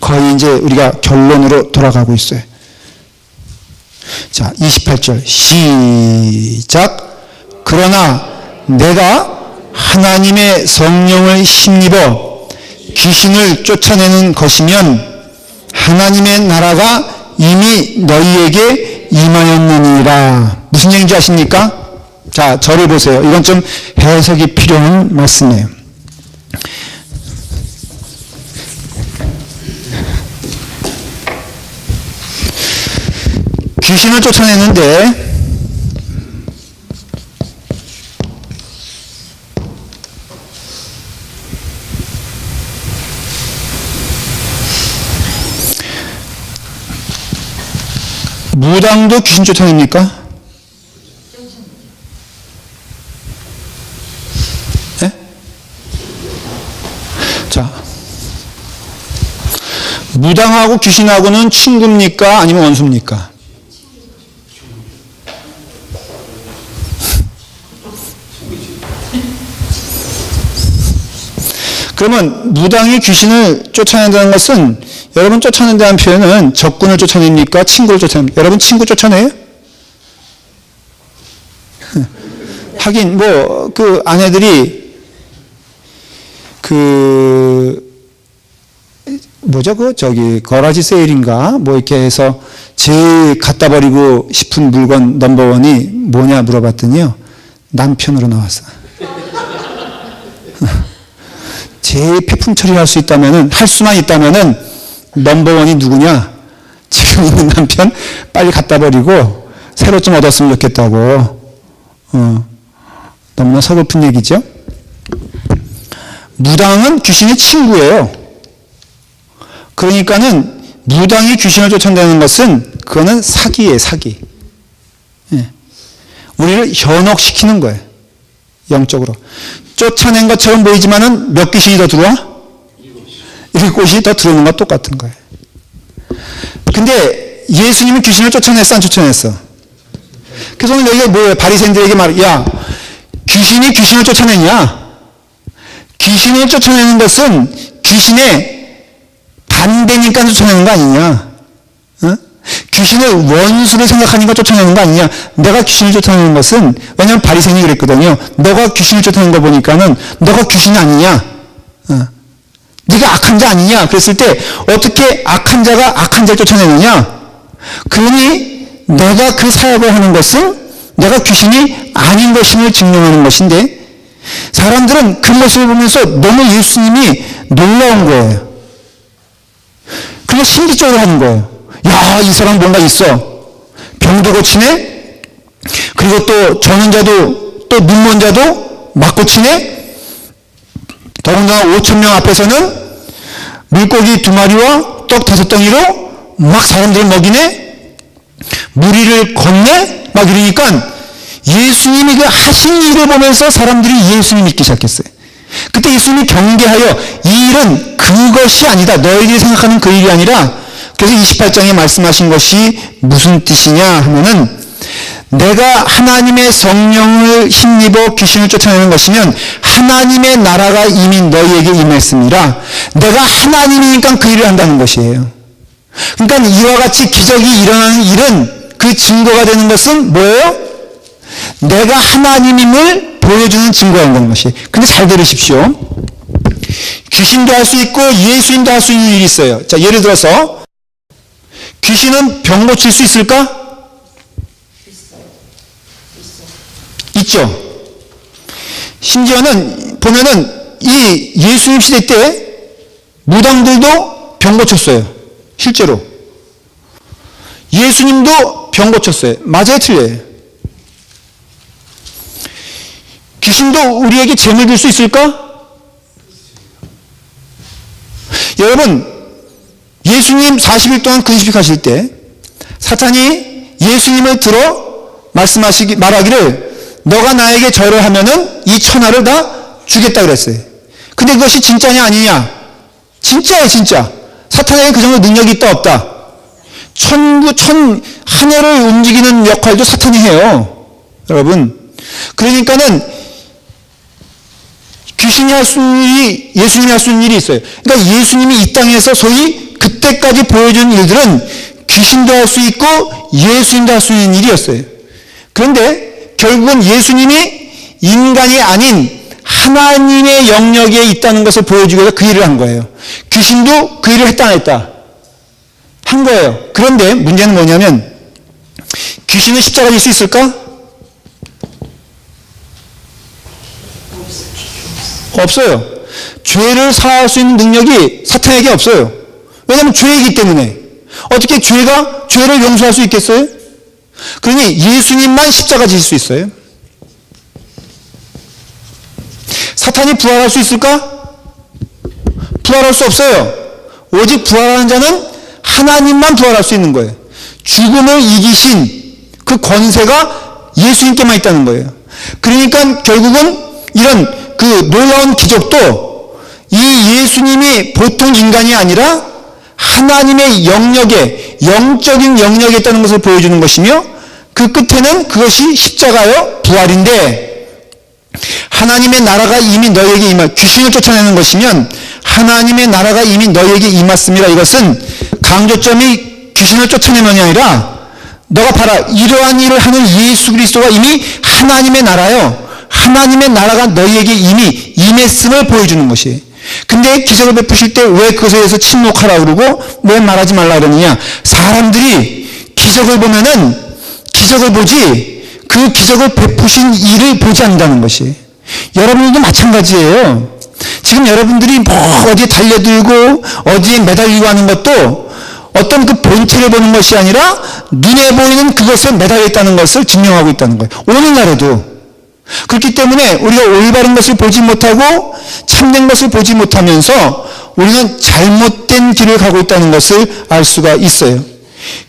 거의 이제 우리가 결론으로 돌아가고 있어요. 자, 28절 시작. 그러나 내가 하나님의 성령을 힘입어 귀신을 쫓아내는 것이면 하나님의 나라가 이미 너희에게 임하였느니라. 무슨 얘기인지 아십니까? 자, 저를 보세요. 이건 좀 해석이 필요한 말씀이에요. 귀신을 쫓아내는데 무당도 귀신 쫓아냅니까? 네? 자, 무당하고 귀신하고는 친구입니까? 아니면 원수입니까? 그러면 무당이 귀신을 쫓아낸다는 것은, 여러분 쫓아낸다는 표현은 적군을 쫓아냅니까? 친구를 쫓아냅니까? 여러분 친구 쫓아내요? 하긴 그 아내들이 거라지 세일인가 뭐 이렇게 해서 제일 갖다 버리고 싶은 물건 넘버원이 뭐냐 물어봤더니요, 남편으로 나왔어. 제일 폐품 처리할 수 있다면은, 할 수만 있다면은 넘버원이 누구냐? 지금 있는 남편 빨리 갖다 버리고 새로 좀 얻었으면 좋겠다고. 너무나 서글픈 얘기죠. 무당은 귀신의 친구예요. 그러니까는 무당이 귀신을 쫓아내는 것은, 그거는 사기예요, 사기. 예. 우리를 현혹시키는 거예요, 영적으로. 쫓아낸 것처럼 보이지만은 몇 귀신이 더 들어와? 7곳이 더 들어오는 것과 똑같은 거예요. 근데 예수님은 귀신을 쫓아냈어, 안 쫓아냈어? 그래서 오늘 여기가 뭐예요? 바리새인들에게 야, 귀신이 귀신을 쫓아내냐? 귀신을 쫓아내는 것은 귀신의 반대니까 쫓아내는 거 아니냐? 어? 귀신을 원수로 생각하니까 쫓아내는 거 아니냐? 내가 귀신을 쫓아내는 것은, 왜냐하면 바리새인이 그랬거든요. 너가 귀신을 쫓아내는 거 보니까는 너가 귀신이 아니냐? 네가 악한 자 아니냐? 그랬을 때 어떻게 악한 자가 악한 자를 쫓아내느냐? 그러니 내가 그 사역을 하는 것은 내가 귀신이 아닌 것임을 증명하는 것인데, 사람들은 그 모습을 보면서 너무 예수님이 놀라운 거예요. 그냥 신기적으로 하는 거예요. 야, 이 사람 뭔가 있어. 병도 고치네? 그리고 또 저는 자도, 또 눈먼 자도 막 고치네? 더군다나 5,000명 앞에서는 물고기 2마리와 떡 5덩이로 막 사람들을 먹이네? 무리를 걷네? 막 이러니까 예수님이 그 하신 일을 보면서 사람들이 예수님 믿기 시작했어요. 그때 예수님이 경계하여 이 일은 그것이 아니다. 너희들이 생각하는 그 일이 아니라, 그래서 28장에 말씀하신 것이 무슨 뜻이냐 하면은, 내가 하나님의 성령을 힘입어 귀신을 쫓아내는 것이면 하나님의 나라가 이미 너희에게 임했습니다. 내가 하나님이니까 그 일을 한다는 것이에요. 그러니까 이와 같이 기적이 일어나는 일은 그 증거가 되는 것은 뭐예요? 내가 하나님임을 보여주는 증거가 있는 것이에요. 근데 잘 들으십시오. 귀신도 할 수 있고 예수님도 할 수 있는 일이 있어요. 자, 예를 들어서 귀신은 병 고칠 수 있을까? 있죠. 심지어는 보면은 이 예수님 시대 때 무당들도 병 고쳤어요. 실제로. 예수님도 병 고쳤어요. 맞아요, 틀려요? 귀신도 우리에게 재물 줄 수 있을까? 여러분, 예수님 40일 동안 근식하실 때 사탄이 예수님을 들어 말하기를 너가 나에게 절을 하면은 이 천하를 다 주겠다 그랬어요. 근데 그것이 진짜냐 아니냐? 진짜예요, 진짜. 사탄에게 그 정도 능력이 있다 없다? 하늘을 움직이는 역할도 사탄이 해요. 여러분. 그러니까는 귀신이 할 수 있는 일이, 예수님이 할 수 있는 일이 있어요. 그러니까 예수님이 이 땅에서 소위 그때까지 보여준 일들은 귀신도 할 수 있고 예수님도 할 수 있는 일이었어요. 그런데 결국은 예수님이 인간이 아닌 하나님의 영역에 있다는 것을 보여주기 위해서 그 일을 한 거예요. 귀신도 그 일을 했다 안 했다? 한 거예요. 그런데 문제는 뭐냐면 귀신은 십자가 질 수 있을까? 없어요. 죄를 사할 수 있는 능력이 사탄에게 없어요. 왜냐하면 죄이기 때문에. 어떻게 죄를 용서할 수 있겠어요? 그러니 예수님만 십자가 질 수 있어요. 사탄이 부활할 수 있을까? 부활할 수 없어요. 오직 부활하는 자는 하나님만 부활할 수 있는 거예요. 죽음을 이기신 그 권세가 예수님께만 있다는 거예요. 그러니까 결국은 이런 그 놀라운 기적도 이 예수님이 보통 인간이 아니라 하나님의 영역에, 영적인 영역에 있다는 것을 보여주는 것이며, 그 끝에는 그것이 십자가요 부활인데, 하나님의 나라가 이미 너에게 귀신을 쫓아내는 것이면 하나님의 나라가 이미 너에게 임했습니다. 이것은 강조점이 귀신을 쫓아내면이 아니라, 너가 봐라, 이러한 일을 하는 예수 그리스도가 이미 하나님의 나라요, 하나님의 나라가 너희에게 이미 임했음을 보여주는 것이에요. 근데 기적을 베푸실 때 왜 그것에 대해서 침묵하라 그러고 왜 말하지 말라 그러느냐? 사람들이 기적을 보면은 기적을 보지 그 기적을 베푸신 일을 보지 않는다는 것이에요. 여러분들도 마찬가지예요. 지금 여러분들이 뭐 어디에 달려들고 어디에 매달리고 하는 것도 어떤 그 본체를 보는 것이 아니라 눈에 보이는 그것에 매달려 있다는 것을 증명하고 있다는 거예요. 오늘날에도. 그렇기 때문에 우리가 올바른 것을 보지 못하고 참된 것을 보지 못하면서 우리는 잘못된 길을 가고 있다는 것을 알 수가 있어요.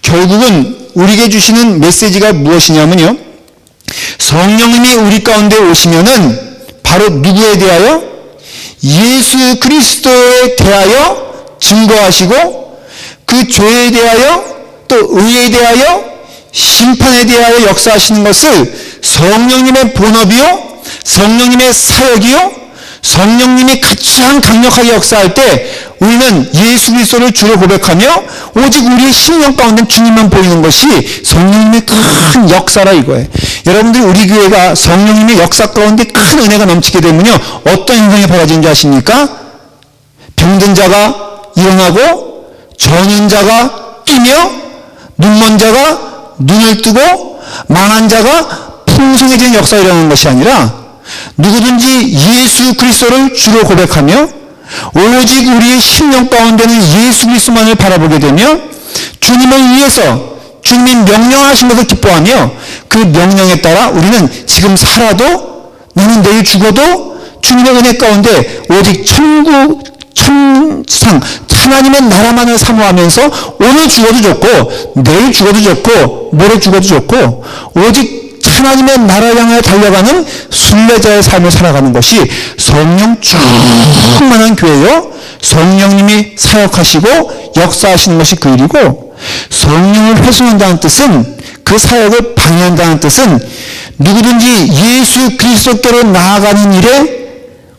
결국은 우리에게 주시는 메시지가 무엇이냐면요, 성령님이 우리 가운데 오시면은 바로 누구에 대하여? 예수 그리스도에 대하여 증거하시고 그 죄에 대하여 또 의에 대하여 심판에 대하여 역사하시는 것을 성령님의 본업이요, 성령님의 사역이요, 성령님이 가장 강력하게 역사할 때 우리는 예수 그리스도를 주로 고백하며 오직 우리의 심령 가운데 주님만 보이는 것이 성령님의 큰 역사라 이거예요. 여러분들 우리 교회가 성령님의 역사 가운데 큰 은혜가 넘치게 되면요 어떤 현상이 벌어지는 줄 아십니까? 병든 자가 일어나고 전인 자가 뛰며 눈먼 자가 눈을 뜨고 망한 자가 풍성해지는 역사가 일어나는 것이 아니라 누구든지 예수 그리스도를 주로 고백하며 오직 우리의 심령 가운데는 예수 그리스도만을 바라보게 되며 주님을 위해서 주님이 명령하신 것을 기뻐하며 그 명령에 따라 우리는 지금 살아도 나는 내일 죽어도 주님의 은혜 가운데 오직 천국 천상 하나님의 나라만을 사모하면서 오늘 죽어도 좋고 내일 죽어도 좋고 모레 죽어도 좋고 오직 하나님의 나라를 향해 달려가는 순례자의 삶을 살아가는 것이 성령 충만한 교회요 성령님이 사역하시고 역사하시는 것이 그 일이고 성령을 회수한다는 뜻은 그 사역을 방해한다는 뜻은 누구든지 예수 그리스도께로 나아가는 일에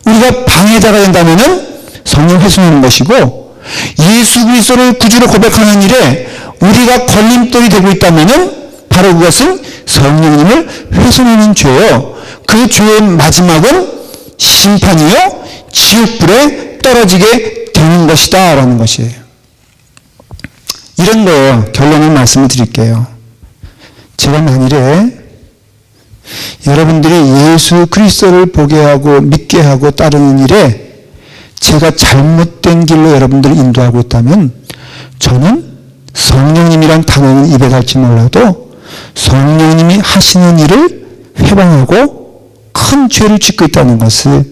우리가 방해자가 된다면 성령 회수하는 것이고 예수 그리스도를 구주로 고백하는 일에 우리가 걸림돌이 되고 있다면 바로 그것은 성령님을 훼손하는 죄요. 그 죄의 마지막은 심판이요 지옥불에 떨어지게 되는 것이다 라는 것이에요. 이런 거예요. 결론을 말씀을 드릴게요. 제가 만일에 여러분들이 예수 그리스도를 보게 하고 믿게 하고 따르는 일에 제가 잘못된 길로 여러분들을 인도하고 있다면 저는 성령님이란 단어는 입에 달지 몰라도 성령님이 하시는 일을 회방하고 큰 죄를 짓고 있다는 것을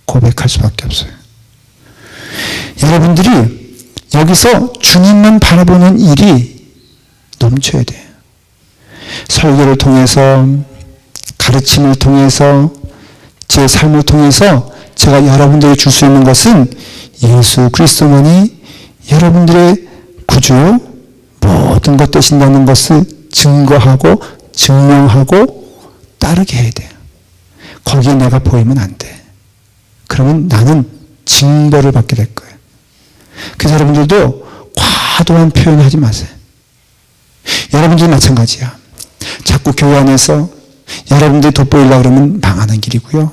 고백할 수밖에 없어요. 여러분들이 여기서 주님만 바라보는 일이 넘쳐야 돼요. 설교를 통해서 가르침을 통해서 제 삶을 통해서 제가 여러분들에게 줄 수 있는 것은 예수 그리스도만이 여러분들의 구주요 모든 것 되신다는 것을 증거하고 증명하고 따르게 해야 돼요. 거기에 내가 보이면 안 돼. 그러면 나는 징벌을 받게 될 거예요. 그래서 여러분들도 과도한 표현하지 마세요. 여러분들도 마찬가지야. 자꾸 교회 안에서 여러분들이 돋보이려고 그러면 망하는 길이고요.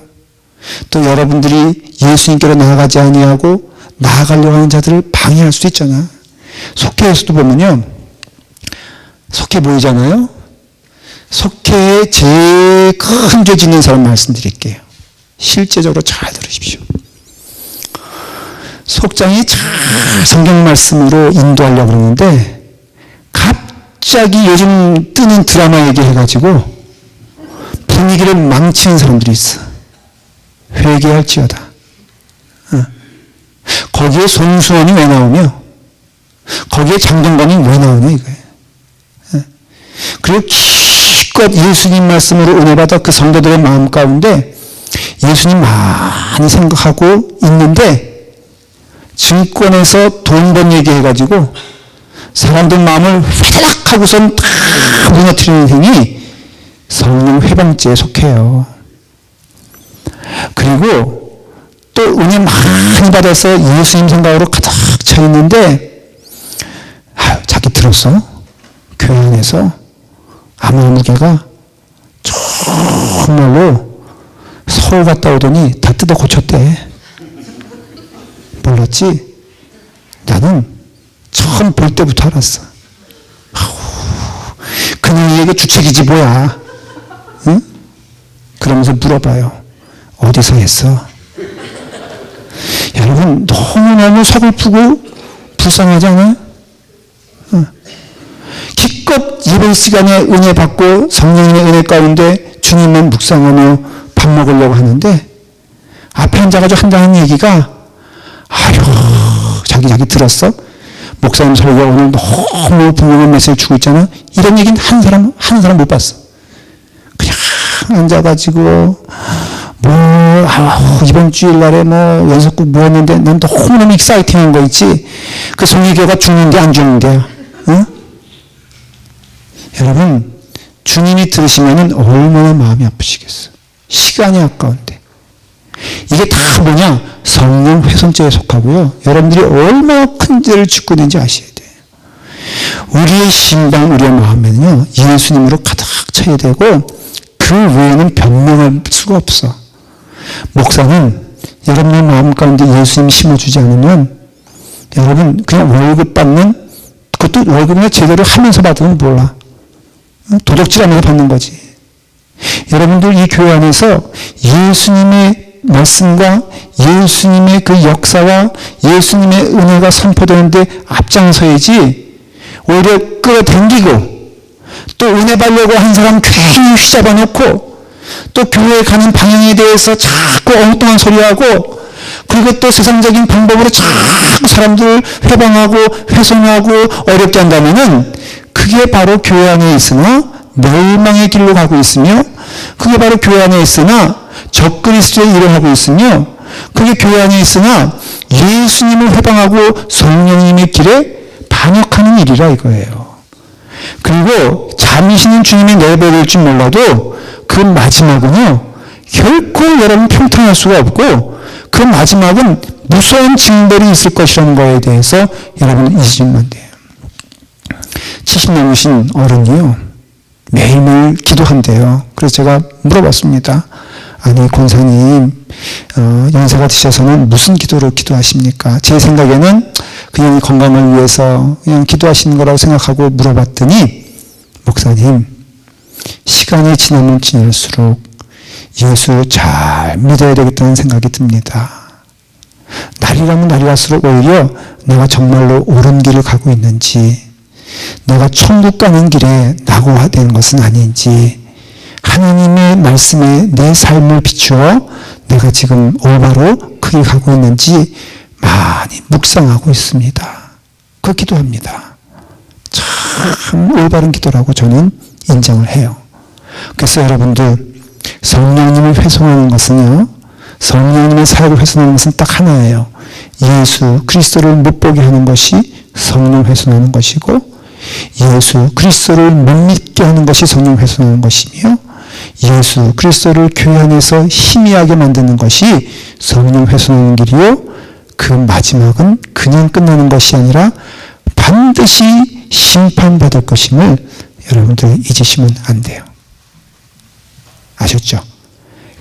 또 여러분들이 예수님께로 나아가지 아니하고 나아가려고 하는 자들을 방해할 수도 있잖아. 속회에서도 보면요. 속회 보이잖아요. 속회에 제일 큰 죄 짓는 사람 말씀드릴게요. 실제적으로 잘 들으십시오. 속장이 잘 성경 말씀으로 인도하려고 그러는데 갑자기 요즘 뜨는 드라마 얘기해가지고 분위기를 망치는 사람들이 있어. 회개할지어다. 거기에 송수원이 왜 나오며 거기에 장동건이 왜 나오냐 이거예요. 그리고 기껏 예수님 말씀으로 은혜받아 그 성도들의 마음 가운데 예수님 많이 생각하고 있는데 증권에서 돈 번 얘기해가지고 사람들 마음을 휘락 하고선 다 무너뜨리는 행위 성령 회방죄에 속해요. 그리고 또 은혜 많이 받아서 예수님 생각으로 가득 차 있는데 자기 들었어? 교회 안에서 아무개가 정말로 서울 갔다 오더니 다 뜯어 고쳤대. 몰랐지? 나는 처음 볼 때부터 알았어. 그녀에게 주책이지 뭐야. 응? 그러면서 물어봐요. 어디서 했어? 여러분 너무너무 서글프고 불쌍하지 않아요? 기껏 예배 시간에 은혜 받고 성령의 은혜 가운데 주님만 묵상하며 밥 먹으려고 하는데 앞에 앉아가지고 한다는 얘기가 아유 자기 들었어? 목사님 설교 오늘 너무 분명한 메시지 주고 있잖아. 이런 얘기는 한 사람 못 봤어. 그냥 앉아가지고 이번 주일날에 연속극 뭐 했는데 난 너무너무 익사이팅한 거 있지. 그 송이교가 죽는 게 안 죽는 게야. 응? 여러분 주님이 들으시면은 얼마나 마음이 아프시겠어. 시간이 아까운데 이게 다 뭐냐? 성령 훼손죄에 속하고요. 여러분들이 얼마나 큰 죄를 짓고 있는지 아셔야 돼요. 우리의 심장, 우리의 마음에는요, 예수님으로 가득 차야 되고, 그 외에는 변명할 수가 없어. 목사는 여러분의 마음 가운데 예수님 심어주지 않으면, 여러분, 그냥 월급 받는, 그것도 월급을 제대로 하면서 받으면 몰라. 도둑질하면서 받는 거지. 여러분들 이 교회 안에서 예수님의 말씀과 예수님의 그 역사와 예수님의 은혜가 선포되는데 앞장서야지, 오히려 끌어당기고 또 은혜 받려고 한 사람 괜히 휘잡아 놓고 또 교회에 가는 방향에 대해서 자꾸 엉뚱한 소리하고 그리고 또 세상적인 방법으로 자꾸 사람들 회방하고 훼손하고 어렵게 한다면은 그게 바로 교회 안에 있으나 멸망의 길로 가고 있으며 그게 바로 교회 안에 있으나 적그리스도의 일을 하고 있으며 그게 교회 안에 있으나 예수님을 회방하고 성령님의 길에 반역하는 일이라 이거예요. 그리고 잠시는 주님이 내버릴 줄 몰라도 그 마지막은요, 결코 여러분 평탄할 수가 없고 그 마지막은 무서운 징벌이 있을 것이라는 거에 대해서 여러분 잊으시면 안 돼요. 70 넘으신 어른이요, 매일매일 기도한대요. 그래서 제가 물어봤습니다. 아니 권사님, 연세가 드셔서는 무슨 기도를 기도하십니까? 제 생각에는 그냥 건강을 위해서 그냥 기도하시는 거라고 생각하고 물어봤더니, 목사님, 시간이 지나면 지날수록 예수 잘 믿어야 되겠다는 생각이 듭니다. 날이 가면 날이 갈수록 오히려 내가 정말로 옳은 길을 가고 있는지, 내가 천국 가는 길에 낙오된 것은 아닌지, 하나님의 말씀에 내 삶을 비추어 내가 지금 올바로 그 길 가고 있는지 많이 묵상하고 있습니다. 그 기도합니다. 참 올바른 기도라고 저는 인정을 해요. 그래서 여러분들, 성령님을 훼손하는 것은요, 성령님의 사역을 훼손하는 것은 딱 하나예요. 예수 그리스도를 못 보게 하는 것이 성령 훼손하는 것이고, 예수 그리스도를 못 믿게 하는 것이 성령 훼손하는 것이며, 예수 그리스도를 교회 안에서 희미하게 만드는 것이 성령 훼손하는 길이요, 그 마지막은 그냥 끝나는 것이 아니라 반드시 심판받을 것임을 여러분들 잊으시면 안 돼요. 아셨죠?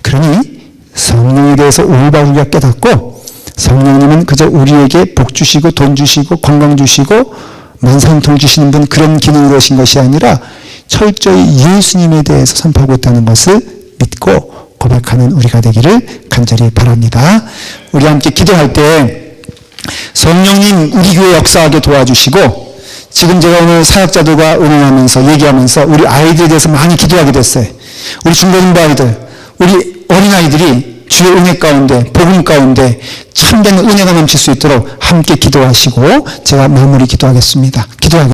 그러니 성령에 대해서 올바르게 깨닫고, 성령님은 그저 우리에게 복 주시고 돈 주시고 건강 주시고 만상통 주시는 분, 그런 기능으로 오신 것이 아니라 철저히 예수님에 대해서 선포하고 있다는 것을 믿고 고백하는 우리가 되기를 간절히 바랍니다. 우리 함께 기도할 때 성령님 우리 교회 역사하게 도와주시고, 지금 제가 오늘 사역자들과 의논하면서 얘기하면서 우리 아이들에 대해서 많이 기도하게 됐어요. 우리 중고등부 아이들, 우리 어린아이들이 주의 은혜 가운데, 복음 가운데 참된 은혜가 넘칠 수 있도록 함께 기도하시고 제가 마무리 기도하겠습니다.